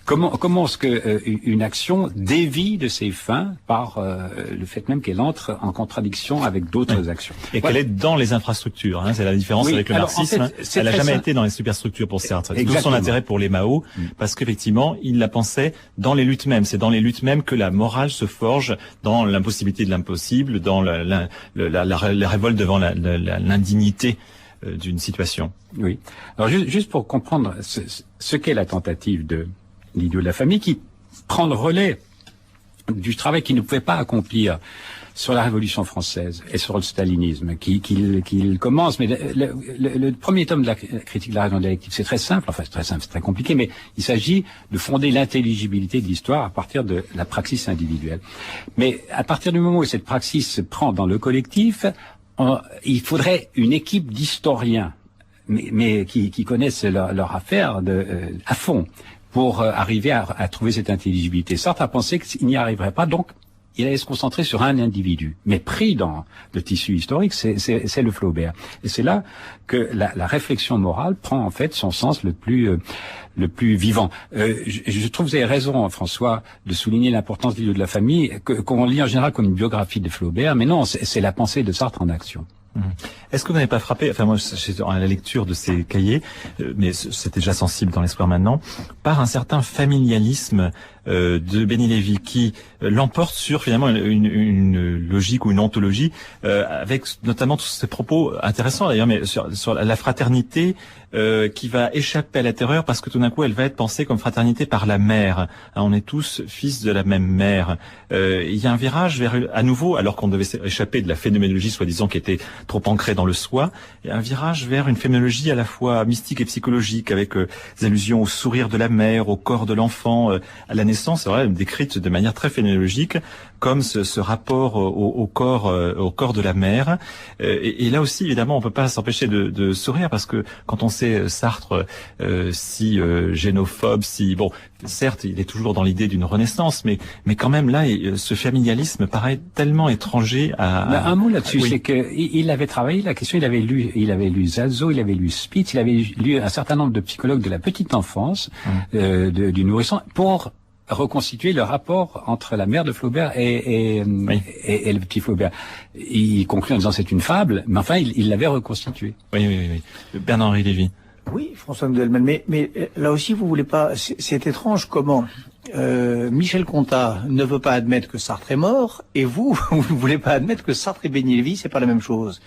Comment est-ce que une action dévie de ses fins par le fait même qu'elle entre en contradiction avec d'autres actions. Et qu'elle est dans les infrastructures. Hein, c'est la différence avec le marxisme. En fait, elle n'a jamais été dans les superstructures pour Sartre. C'est tout son intérêt pour les Mao, parce qu'effectivement, il la pensait dans les luttes mêmes. C'est dans les luttes mêmes que la morale se forge, dans l'impossibilité de l'impossible, dans la révolte devant l'indignité d'une situation. Oui. Alors juste pour comprendre ce qu'est la tentative de l'idiot de la famille, qui prend le relais du travail qu'il ne pouvait pas accomplir sur la Révolution française et sur le stalinisme, qu'il commence. Mais le premier tome de la critique de la raison dialectique, c'est très simple, enfin c'est très simple, c'est très compliqué, mais il s'agit de fonder l'intelligibilité de l'histoire à partir de la praxis individuelle. Mais à partir du moment où cette praxis se prend dans le collectif, il faudrait une équipe d'historiens, mais qui connaissent leur affaire à fond, pour arriver à trouver cette intelligibilité. Sartre a pensé qu'il n'y arriverait pas, donc il allait se concentrer sur un individu. Mais pris dans le tissu historique, c'est le Flaubert. Et c'est là que la réflexion morale prend en fait son sens le plus vivant. Je trouve que vous avez raison, François, de souligner l'importance du lieu de la famille, qu'on lit en général comme une biographie de Flaubert, mais non, c'est la pensée de Sartre en action. Est-ce que vous n'avez pas frappé, enfin moi, à la lecture de ces cahiers, mais c'était déjà sensible dans l'Espoir maintenant, par un certain familialisme de Benny Lévy qui l'emporte sur finalement une logique ou une ontologie, avec notamment tous ces propos intéressants d'ailleurs, mais sur la fraternité qui va échapper à la terreur parce que tout d'un coup elle va être pensée comme fraternité par la mère. On est tous fils de la même mère. Il y a un virage vers à nouveau, alors qu'on devait échapper de la phénoménologie soi-disant qui était trop ancrée dans le soi, et un virage vers une phénoménologie à la fois mystique et psychologique, avec des allusions au sourire de la mère, au corps de l'enfant, à la naissance, c'est vrai, décrite de manière très phénoménologique, comme ce rapport au corps de la mère. Et là aussi, évidemment, on peut pas s'empêcher de sourire, parce que quand on sait Sartre si génophobe, si bon, certes, il est toujours dans l'idée d'une renaissance, mais quand même là, ce familialisme paraît tellement étranger à un mot là-dessus, oui. C'est que il avait travaillé la question, il avait lu Zazo, il avait lu Spitz, il avait lu un certain nombre de psychologues de la petite enfance, du nourrisson, pour reconstituer le rapport entre la mère de Flaubert et le petit Flaubert. Il conclut en disant c'est une fable, mais enfin il l'avait reconstitué. Oui. Bernard-Henri Lévy. Oui, François Noël, mais là aussi vous voulez pas. C'est étrange comment Michel Contat ne veut pas admettre que Sartre est mort, et vous ne voulez pas admettre que Sartre et Béni Lévy c'est pas la même chose.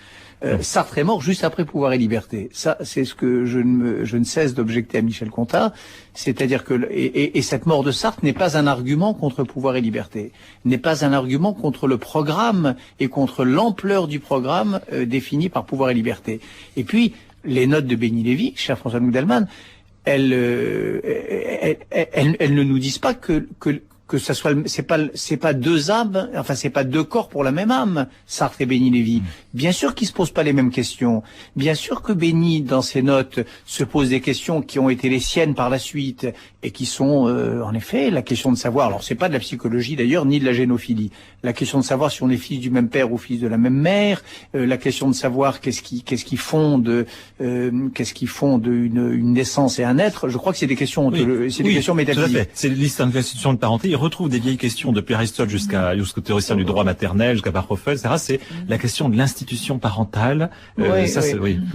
Sartre est mort juste après Pouvoir et Liberté. Ça, c'est ce que je ne cesse d'objecter à Michel Contat, c'est-à-dire que et cette mort de Sartre n'est pas un argument contre Pouvoir et Liberté, n'est pas un argument contre le programme et contre l'ampleur du programme défini par Pouvoir et Liberté. Et puis les notes de Béni Lévy, cher François Noudelman, elles ne nous disent pas que ça soit, c'est pas deux âmes, enfin c'est pas deux corps pour la même âme, Sartre et Béni Lévy. Bien sûr qu'ils se posent pas les mêmes questions. Bien sûr que Béni, dans ses notes, se pose des questions qui ont été les siennes par la suite et qui sont, en effet, la question de savoir. Alors c'est pas de la psychologie d'ailleurs, ni de la génophilie. La question de savoir si on est fils du même père ou fils de la même mère. La question de savoir qu'est-ce qui fonde une naissance et un être. Je crois que c'est des questions, des questions métaphysiques. Tout à fait. C'est l'histoire de la question de parenté. Il retrouve des vieilles questions depuis Aristote jusqu'au théoricien du droit maternel, jusqu'à Barrophel, etc. C'est la question de l'institution parentale. Mais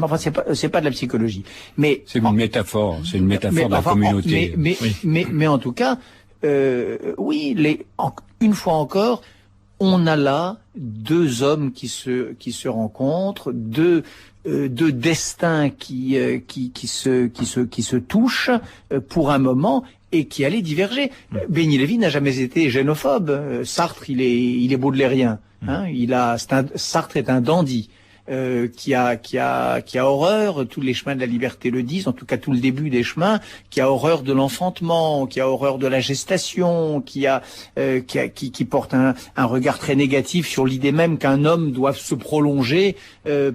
enfin, c'est pas de la psychologie. Mais c'est une métaphore. C'est une métaphore de la communauté. Mais en tout cas, une fois encore, on a là deux hommes qui se rencontrent, deux destins qui se touchent pour un moment et qui allaient diverger. Béni Lévy n'a jamais été génophobe. Sartre, il est baudelairien. Hein, Sartre est un dandy. Qui a horreur, tous les chemins de la liberté le disent, en tout cas tout le début des chemins, qui a horreur de l'enfantement, qui a horreur de la gestation, qui porte un regard très négatif sur l'idée même qu'un homme doit se prolonger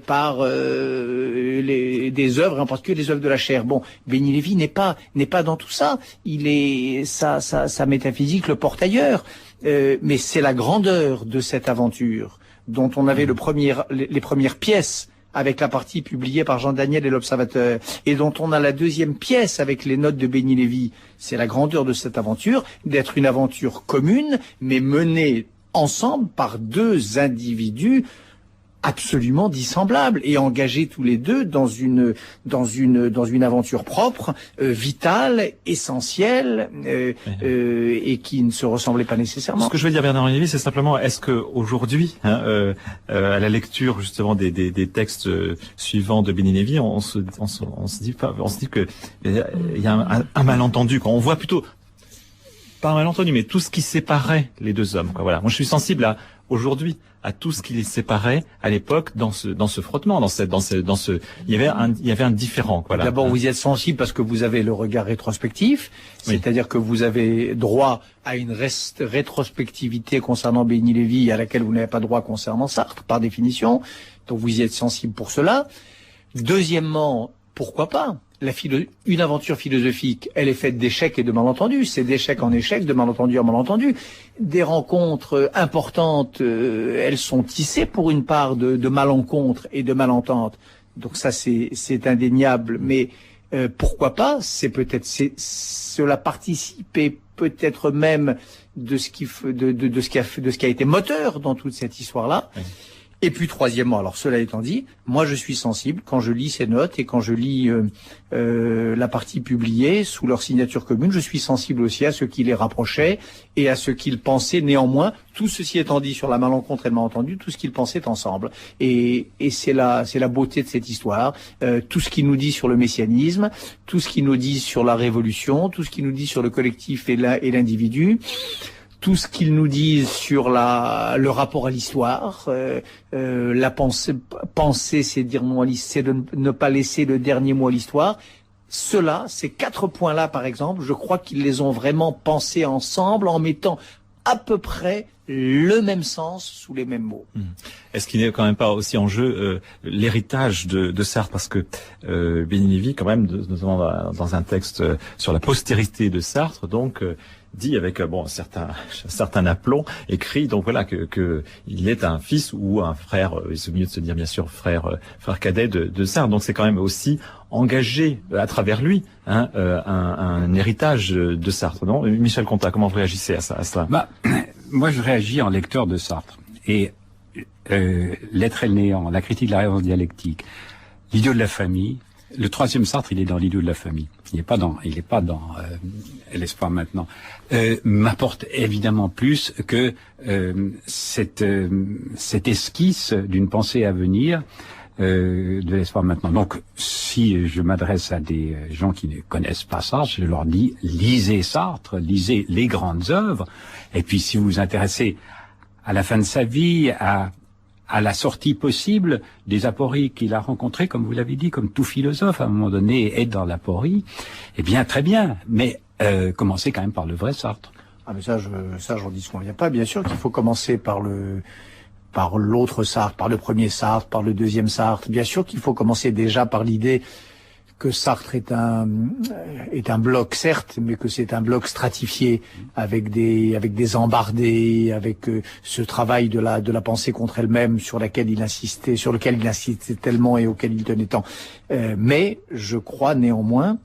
par des œuvres, en particulier les œuvres de la chair. Bon, Béni Lévy n'est pas dans tout ça. Sa métaphysique le porte ailleurs. Mais c'est la grandeur de cette aventure dont on avait les premières pièces avec la partie publiée par Jean Daniel et l'Observateur, et dont on a la deuxième pièce avec les notes de Béni Lévy. C'est la grandeur de cette aventure, d'être une aventure commune, mais menée ensemble par deux individus absolument dissemblables et engagés tous les deux dans une aventure propre, vitale, essentielle, et qui ne se ressemblait pas nécessairement. Ce que je veux dire, Bernard Lévy, c'est simplement, est-ce que aujourd'hui, à la lecture justement des textes suivants de Béni Lévy, on se dit que il y a un malentendu, quand on voit plutôt pas un malentendu, mais tout ce qui séparait les deux hommes, quoi. Voilà. Moi, je suis sensible aujourd'hui à tout ce qui les séparait à l'époque dans ce frottement, il y avait un différent. Voilà. D'abord, vous y êtes sensible parce que vous avez le regard rétrospectif, c'est-à-dire que vous avez droit à une rétrospectivité concernant Béni Lévy à laquelle vous n'avez pas droit concernant Sartre, par définition. Donc vous y êtes sensible pour cela. Deuxièmement, pourquoi pas? Une aventure philosophique, elle est faite d'échecs et de malentendus. C'est d'échecs en échecs, de malentendus en malentendus. Des rencontres importantes, elles sont tissées pour une part de malencontres et de malententes. Donc ça, c'est indéniable. Mais pourquoi pas? Cela participait peut-être même de ce qui a été moteur dans toute cette histoire-là. Oui. Et puis troisièmement, alors cela étant dit, moi je suis sensible quand je lis ces notes et quand je lis la partie publiée sous leur signature commune, je suis sensible aussi à ce qui les rapprochait et à ce qu'ils pensaient néanmoins, tout ceci étant dit sur la malencontre et le malentendu, tout ce qu'ils pensaient ensemble. Et c'est la beauté de cette histoire, tout ce qu'ils nous dit sur le messianisme, tout ce qu'ils nous dit sur la révolution, tout ce qu'ils nous dit sur le collectif et l'individu, tout ce qu'ils nous disent sur le rapport à l'histoire, la penser, c'est dire non à l'histoire, c'est de ne pas laisser le dernier mot à l'histoire. Ces 4 points-là, par exemple, je crois qu'ils les ont vraiment pensés ensemble en mettant à peu près le même sens sous les mêmes mots. Est-ce qu'il n'est quand même pas aussi en jeu l'héritage de Sartre, parce que Benigni, quand même, notamment dans un texte sur la postérité de Sartre, donc dit avec un certain aplomb, écrit donc voilà que il est un fils ou un frère, c'est mieux de se dire bien sûr frère cadet de Sartre, donc c'est quand même aussi engagé à travers lui un héritage de Sartre, non? Michel Contat, comment vous réagissez à ça? Moi, je réagis en lecteur de Sartre. Et L'être et le néant, la critique de la réponse dialectique, l'idiot de la famille. Le 3e Sartre, il est dans l'idiot de la famille. Il n'est pas dans l'espoir maintenant. M'apporte évidemment plus que cette esquisse d'une pensée à venir. De l'espoir maintenant. Donc, si je m'adresse à des gens qui ne connaissent pas Sartre, je leur dis, lisez Sartre, lisez les grandes œuvres, et puis si vous vous intéressez à la fin de sa vie, à la sortie possible des apories qu'il a rencontrées, comme vous l'avez dit, comme tout philosophe, à un moment donné, est dans l'aporie, eh bien, très bien, mais commencez quand même par le vrai Sartre. Ah, mais ça, j'en disconviens pas. Bien sûr qu'il faut commencer par l'autre Sartre, par le premier Sartre, par le deuxième Sartre. Bien sûr qu'il faut commencer déjà par l'idée que Sartre est un bloc, certes, mais que c'est un bloc stratifié avec des embardés, avec ce travail de la pensée contre elle-même sur lequel il insistait tellement et auquel il tenait tant. Mais je crois néanmoins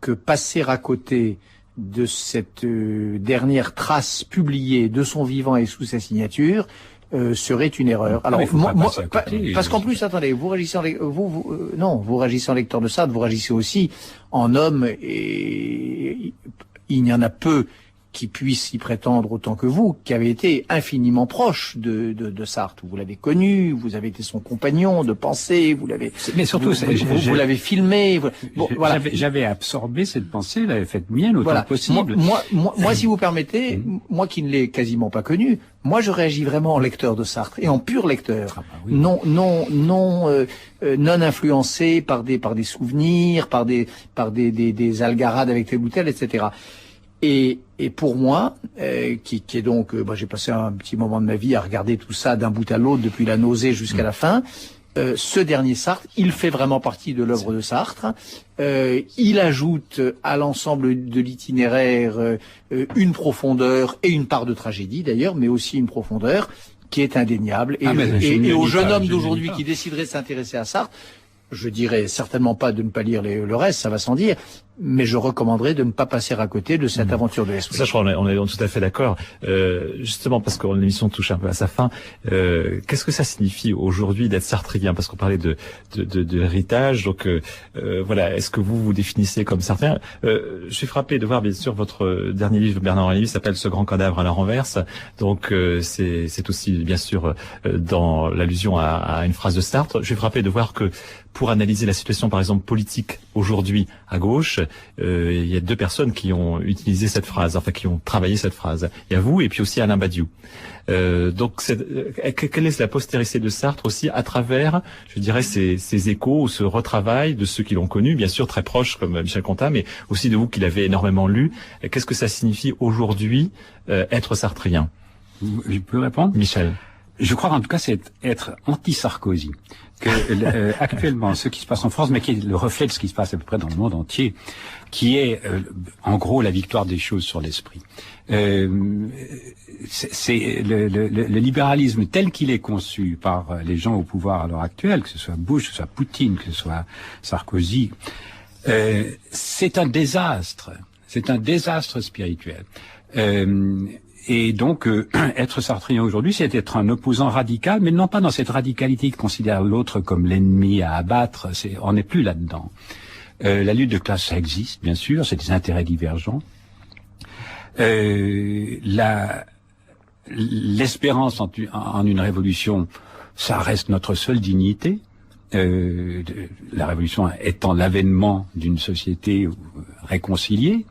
que passer à côté de cette dernière trace publiée de son vivant et sous sa signature serait une erreur. Alors, parce qu'en plus, attendez, vous réagissez en lecteur de Sartre, vous réagissez aussi en homme, et il y en a peu qui puissent y prétendre autant que vous, qui avez été infiniment proche de Sartre. Vous l'avez connu, vous avez été son compagnon de pensée, mais surtout, vous l'avez filmé. Bon, voilà. J'avais absorbé cette pensée, l'avais faite mienne autant que possible. Moi, si vous permettez, moi qui ne l'ai quasiment pas connu, moi je réagis vraiment en lecteur de Sartre et en pur lecteur, non influencé par des souvenirs, par des algarades avec tel ou tel, etc. Et pour moi, qui est donc, j'ai passé un petit moment de ma vie à regarder tout ça d'un bout à l'autre, depuis la nausée jusqu'à la fin. Ce dernier Sartre, il fait vraiment partie de l'œuvre de Sartre. Il ajoute à l'ensemble de l'itinéraire une profondeur et une part de tragédie d'ailleurs, mais aussi une profondeur qui est indéniable. Et au jeune homme d'aujourd'hui qui déciderait de s'intéresser à Sartre, je dirais certainement pas de ne pas lire le reste, ça va sans dire, mais je recommanderais de ne pas passer à côté de cette aventure de l'esprit. Ça, je crois, on est tout à fait d'accord. Justement, parce que l'émission touche un peu à sa fin, qu'est-ce que ça signifie aujourd'hui d'être sartrien? Parce qu'on parlait de héritage, donc voilà. Est-ce que vous définissez comme sartrien? Je suis frappé de voir, bien sûr, votre dernier livre, Bernard-Henri Lévy, s'appelle Ce grand cadavre à la renverse. Donc c'est aussi, bien sûr, dans l'allusion à une phrase de Sartre. Je suis frappé de voir que pour analyser la situation, par exemple, politique aujourd'hui à gauche, il y a 2 personnes qui ont utilisé cette phrase, enfin qui ont travaillé cette phrase. Il y a vous et puis aussi Alain Badiou. Donc, quelle est la postérité de Sartre aussi à travers, je dirais, ces échos, ce retravail de ceux qui l'ont connu, bien sûr très proches comme Michel Contat, mais aussi de vous qui l'avez énormément lu. Qu'est-ce que ça signifie aujourd'hui être sartrien? Je peux répondre, Michel? Je crois en tout cas c'est être anti-Sarkozy. Que actuellement, ce qui se passe en France, mais qui est le reflet de ce qui se passe à peu près dans le monde entier, qui est en gros la victoire des choses sur l'esprit. C'est le libéralisme tel qu'il est conçu par les gens au pouvoir à l'heure actuelle, que ce soit Bush, que ce soit Poutine, que ce soit Sarkozy, c'est un désastre spirituel. Et donc, être sartrien aujourd'hui, c'est être un opposant radical, mais non pas dans cette radicalité qui considère l'autre comme l'ennemi à abattre. On n'est plus là-dedans. La lutte de classe, ça existe, bien sûr, c'est des intérêts divergents. L'espérance en une révolution, ça reste notre seule dignité. La révolution étant l'avènement d'une société réconciliée.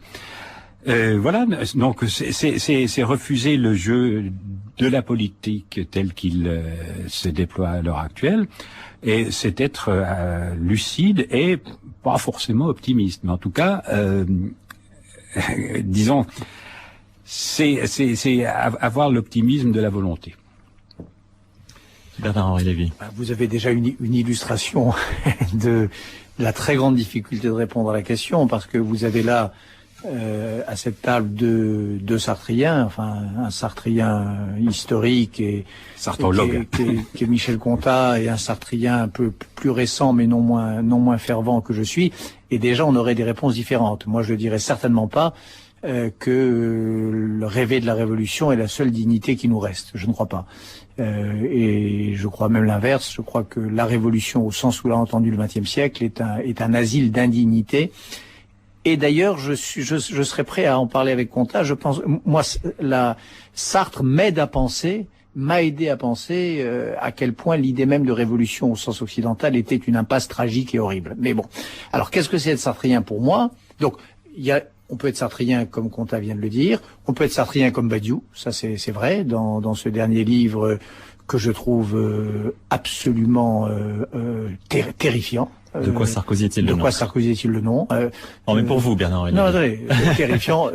Voilà, donc c'est refuser le jeu de la politique tel qu'il se déploie à l'heure actuelle, et c'est être lucide et pas forcément optimiste, mais en tout cas, disons, c'est avoir l'optimisme de la volonté. Bernard-Henri Lévy. Vous avez déjà une illustration de la très grande difficulté de répondre à la question, parce que vous avez là à cette table deux Sartriens, enfin un Sartrien historique et qui est Michel Contat, et un Sartrien un peu plus récent mais non moins fervent que je suis, et déjà on aurait des réponses différentes. Moi je ne dirais certainement pas que le rêver de la révolution est la seule dignité qui nous reste. Je ne crois pas. Et je crois même l'inverse. Je crois que la révolution, au sens où l'a entendu le XXe siècle, est un asile d'indignité. Et d'ailleurs, je serais prêt à en parler avec Contat. Je pense, moi, Sartre m'a aidé à penser à quel point l'idée même de révolution au sens occidental était une impasse tragique et horrible. Mais bon, alors qu'est-ce que c'est être sartrien pour moi? Donc, on peut être sartrien comme Contat vient de le dire, on peut être sartrien comme Badiou, ça c'est vrai, dans ce dernier livre que je trouve absolument terrifiant. De quoi Sarkozy est-il le nom? De quoi Sarkozy est-il le nom? Mais pour vous, Bernard-Henri Lévy. Non, attendez, terrifiant.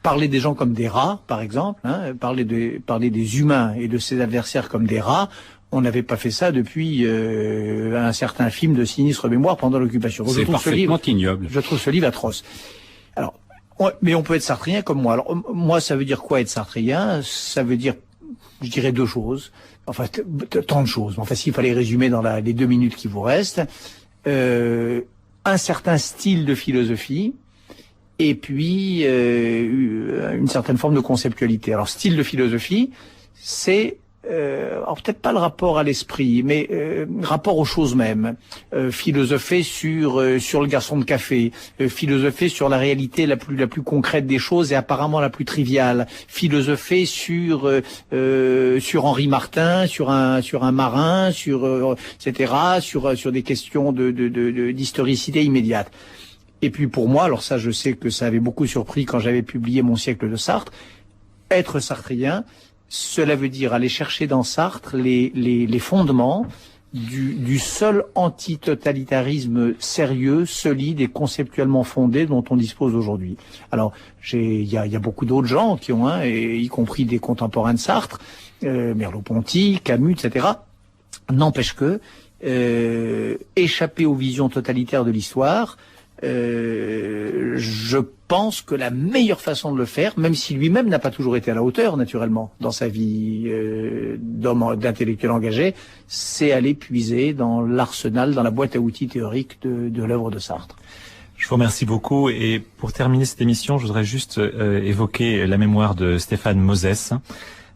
Parler des gens comme des rats, par exemple, hein, parler des humains et de ses adversaires comme des rats, on n'avait pas fait ça depuis un certain film de sinistre mémoire pendant l'occupation. C'est parfaitement ignoble. Je trouve ce livre atroce. Alors, mais on peut être sartrien comme moi. Alors, moi, ça veut dire quoi être sartrien? Ça veut dire, je dirais, deux choses. Enfin, tant de choses. Enfin, s'il fallait résumer dans les 2 minutes qui vous restent, un certain style de philosophie, et puis une certaine forme de conceptualité. Alors, style de philosophie, c'est alors peut-être pas le rapport à l'esprit, mais rapport aux choses mêmes. Philosopher sur le garçon de café, philosopher sur la réalité la plus concrète des choses et apparemment la plus triviale. Philosopher sur Henri Martin, sur un marin, etc. sur des questions d'historicité immédiate. Et puis pour moi, alors ça, je sais que ça avait beaucoup surpris quand j'avais publié Mon siècle de Sartre. Être sartrien, cela veut dire aller chercher dans Sartre les fondements du seul antitotalitarisme sérieux, solide et conceptuellement fondé dont on dispose aujourd'hui. Alors, il y a beaucoup d'autres gens qui ont, y compris des contemporains de Sartre, Merleau-Ponty, Camus, etc. N'empêche que échapper aux visions totalitaires de l'histoire, je pense que la meilleure façon de le faire, même si lui-même n'a pas toujours été à la hauteur, naturellement, dans sa vie d'intellectuel engagé, c'est aller puiser dans l'arsenal, dans la boîte à outils théorique de l'œuvre de Sartre. Je vous remercie beaucoup, et pour terminer cette émission, je voudrais juste évoquer la mémoire de Stéphane Moses,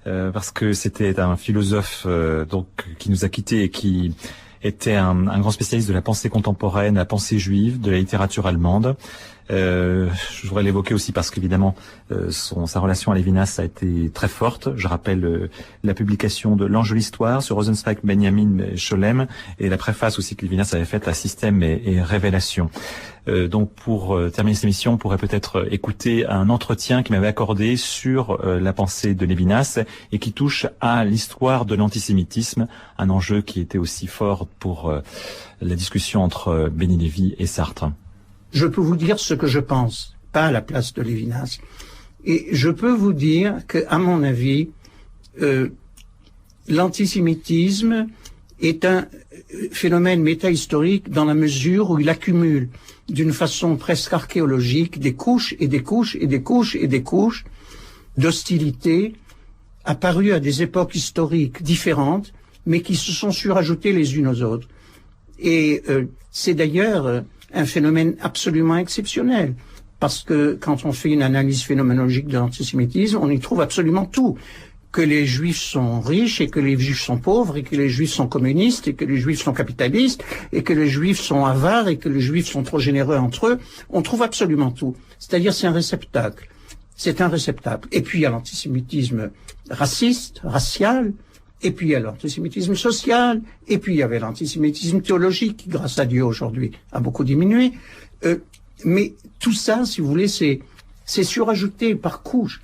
parce que c'était un philosophe donc qui nous a quittés et qui était un grand spécialiste de la pensée contemporaine, la pensée juive, de la littérature allemande. Je voudrais l'évoquer aussi parce qu'évidemment sa relation à Lévinas a été très forte. Je rappelle la publication de L'Ange de l'Histoire sur Rosenzweig, Benjamin Scholem, et la préface aussi que Lévinas avait faite à Système et Révélation. Donc pour terminer cette émission, on pourrait peut-être écouter un entretien qu'il m'avait accordé sur la pensée de Lévinas et qui touche à l'histoire de l'antisémitisme, un enjeu qui était aussi fort pour la discussion entre Benny Lévy et Sartre. Je peux vous dire ce que je pense, pas à la place de Lévinas. Et je peux vous dire que, à mon avis, l'antisémitisme est un phénomène métahistorique dans la mesure où il accumule d'une façon presque archéologique des couches et des couches et des couches et des couches d'hostilité apparues à des époques historiques différentes, mais qui se sont surajoutées les unes aux autres. Et c'est d'ailleurs un phénomène absolument exceptionnel, parce que quand on fait une analyse phénoménologique de l'antisémitisme, on y trouve absolument tout. Que les juifs sont riches, et que les juifs sont pauvres, et que les juifs sont communistes, et que les juifs sont capitalistes, et que les juifs sont avares, et que les juifs sont trop généreux entre eux, on trouve absolument tout. C'est-à-dire c'est un réceptacle. C'est un réceptacle. Et puis il y a l'antisémitisme raciste, racial, et puis il y a l'antisémitisme social, et puis il y avait l'antisémitisme théologique, qui, grâce à Dieu, aujourd'hui, a beaucoup diminué. Mais tout ça, si vous voulez, c'est C'est surajouté par couche.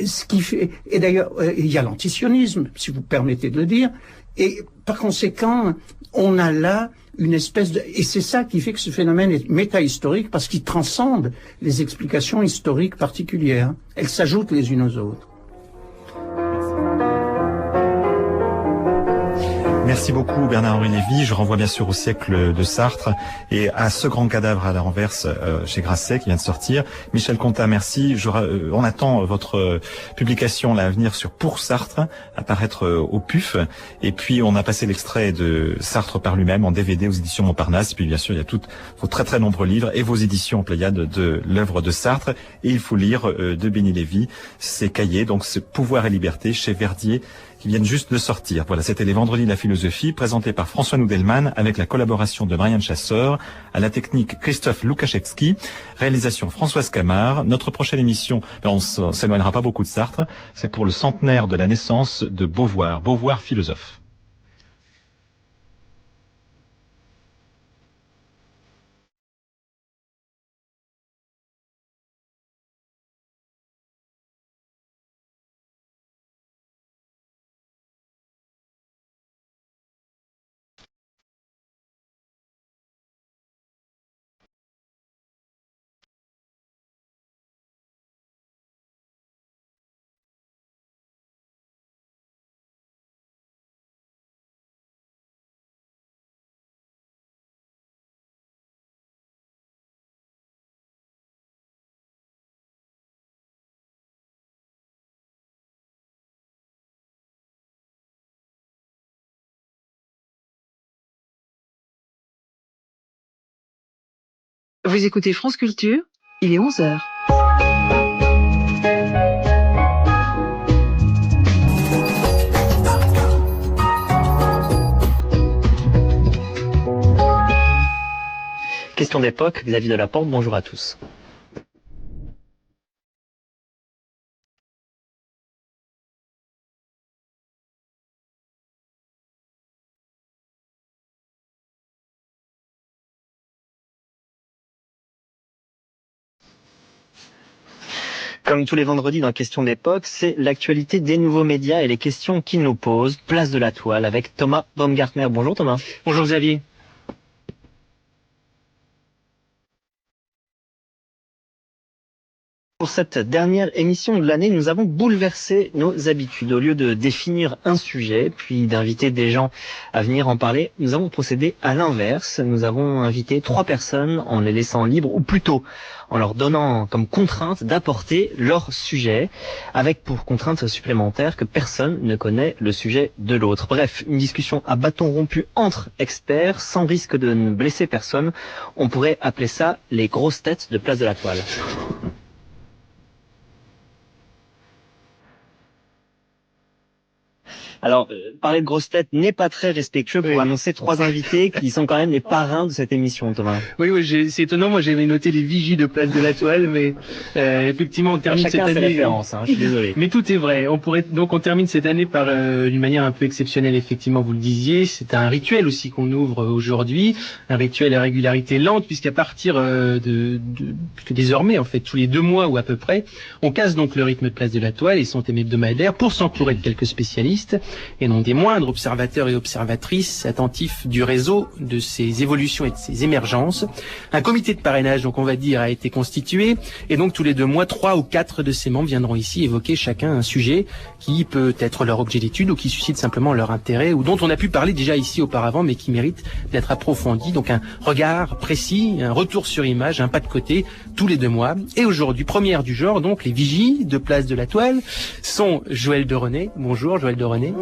Ce qui fait, et d'ailleurs, il y a l'antisionisme, si vous permettez de le dire, et par conséquent, on a là une espèce de, et c'est ça qui fait que ce phénomène est métahistorique, parce qu'il transcende les explications historiques particulières. Elles s'ajoutent les unes aux autres. Merci beaucoup Bernard-Henri Lévy. Je renvoie bien sûr au siècle de Sartre et à ce grand cadavre à la renverse chez Grasset qui vient de sortir. Michel Contat, merci. On attend votre publication là à venir sur Pour Sartre, à paraître au PUF. Et puis on a passé l'extrait de Sartre par lui-même en DVD aux éditions Montparnasse. Et puis bien sûr il y a tous vos très très nombreux livres et vos éditions en Pléiade de l'œuvre de Sartre. Et il faut lire de Béni Lévy ses cahiers, donc ce Pouvoir et Liberté chez Verdier, qui viennent juste de sortir. Voilà, c'était les Vendredis de la philosophie, présentés par François Noudelman, avec la collaboration de Marianne Chasseur, à la technique Christophe Loukachevski, réalisation Françoise Camard. Notre prochaine émission, on s'éloignera pas beaucoup de Sartre, c'est pour le centenaire de la naissance de Beauvoir, Beauvoir philosophe. Vous écoutez France Culture, il est 11h. Question d'époque, Xavier Delaporte, bonjour à tous. Comme tous les vendredis dans Question d'époque, c'est l'actualité des nouveaux médias et les questions qu'ils nous posent. Place de la Toile avec Thomas Baumgartner. Bonjour Thomas. Bonjour Xavier. Pour cette dernière émission de l'année, nous avons bouleversé nos habitudes. Au lieu de définir un sujet, puis d'inviter des gens à venir en parler, nous avons procédé à l'inverse. Nous avons invité 3 personnes en les laissant libres, ou plutôt en leur donnant comme contrainte d'apporter leur sujet, avec pour contrainte supplémentaire que personne ne connaît le sujet de l'autre. Bref, une discussion à bâton rompu entre experts, sans risque de ne blesser personne. On pourrait appeler ça les grosses têtes de Place de la Toile. Alors, parler de grosses têtes n'est pas très respectueux pour annoncer 3 invités qui sont quand même les parrains de cette émission, Thomas. Oui, c'est étonnant. Moi, j'avais noté les vigies de Place de la Toile, mais effectivement, on termine cette année. Référence, je suis désolé. Mais tout est vrai. On termine cette année par une manière un peu exceptionnelle. Effectivement, vous le disiez, c'est un rituel aussi qu'on ouvre aujourd'hui, un rituel à régularité lente, puisqu'à partir puisque désormais, en fait, tous les 2 mois ou à peu près, on casse donc le rythme de Place de la Toile et son thème hebdomadaire pour s'entourer de quelques spécialistes. Et non des moindres, observateurs et observatrices attentifs du réseau, de ses évolutions et de ses émergences. Un comité de parrainage, donc on va dire, a été constitué, et donc tous les 2 mois, 3 ou 4 de ces membres viendront ici évoquer chacun un sujet qui peut être leur objet d'étude ou qui suscite simplement leur intérêt, ou dont on a pu parler déjà ici auparavant, mais qui mérite d'être approfondi. Donc un regard précis, un retour sur image, un pas de côté, tous les 2 mois. Et aujourd'hui, première du genre, donc les vigies de Place de la Toile sont Joël de René. Bonjour Joël de René.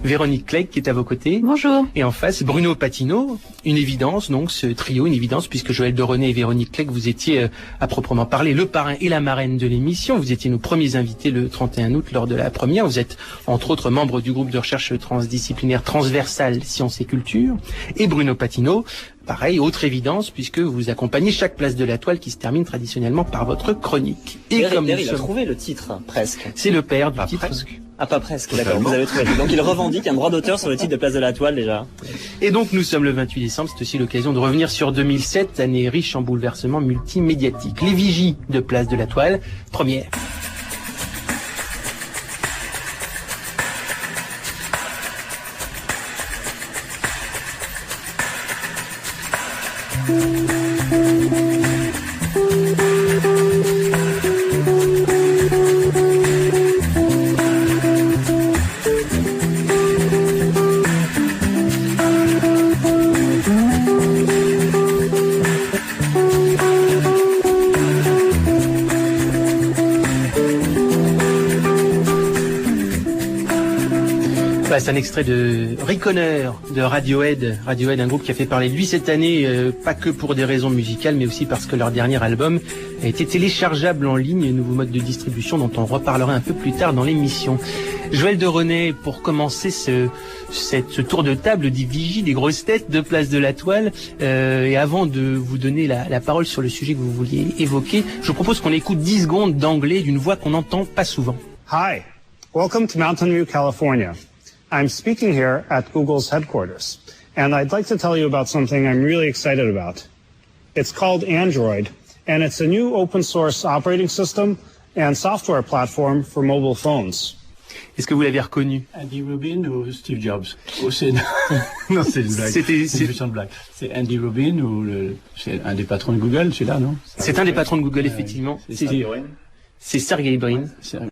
Véronique Clegg qui est à vos côtés. Bonjour. Et en face, Bruno Patino. Une évidence, donc, ce trio, une évidence, puisque Joël de René et Véronique Clegg, vous étiez, à proprement parler, le parrain et la marraine de l'émission. Vous étiez nos premiers invités le 31 août lors de la première. Vous êtes, entre autres, membre du groupe de recherche transdisciplinaire transversal Sciences et Culture. Et Bruno Patino, pareil, autre évidence, puisque vous accompagnez chaque Place de la Toile qui se termine traditionnellement par votre chronique. Et comme il a trouvé le titre, presque. C'est le père du titre. Presque. Ah, pas presque, d'accord, vous avez trouvé. Donc il revendique un droit d'auteur sur le titre de Place de la Toile déjà. Et donc nous sommes le 28 décembre, c'est aussi l'occasion de revenir sur 2007, année riche en bouleversements multimédiatiques. Les vigies de Place de la Toile, première. C'est un extrait de Reconer de Radiohead. Radiohead, un groupe qui a fait parler de lui cette année, pas que pour des raisons musicales, mais aussi parce que leur dernier album a été téléchargeable en ligne, nouveau mode de distribution dont on reparlera un peu plus tard dans l'émission. Joël de René, pour commencer ce tour de table des vigies, des grosses têtes de Place de la Toile, et avant de vous donner la parole sur le sujet que vous vouliez évoquer, je vous propose qu'on écoute 10 secondes d'anglais d'une voix qu'on n'entend pas souvent. Hi, welcome to Mountain View, California. I'm speaking here at Google's headquarters, and I'd like to tell you about something I'm really excited about. It's called Android, and it's a new open source operating system and software platform for mobile phones. Est-ce que vous l'avez reconnu? Andy Rubin ou Steve Jobs? Non, c'est une blague. C'est une méchante blague. C'est Andy Rubin ou c'est un des patrons de Google, celui-là, non? C'est un des patrons de Google, effectivement. C'est Sergey Brin.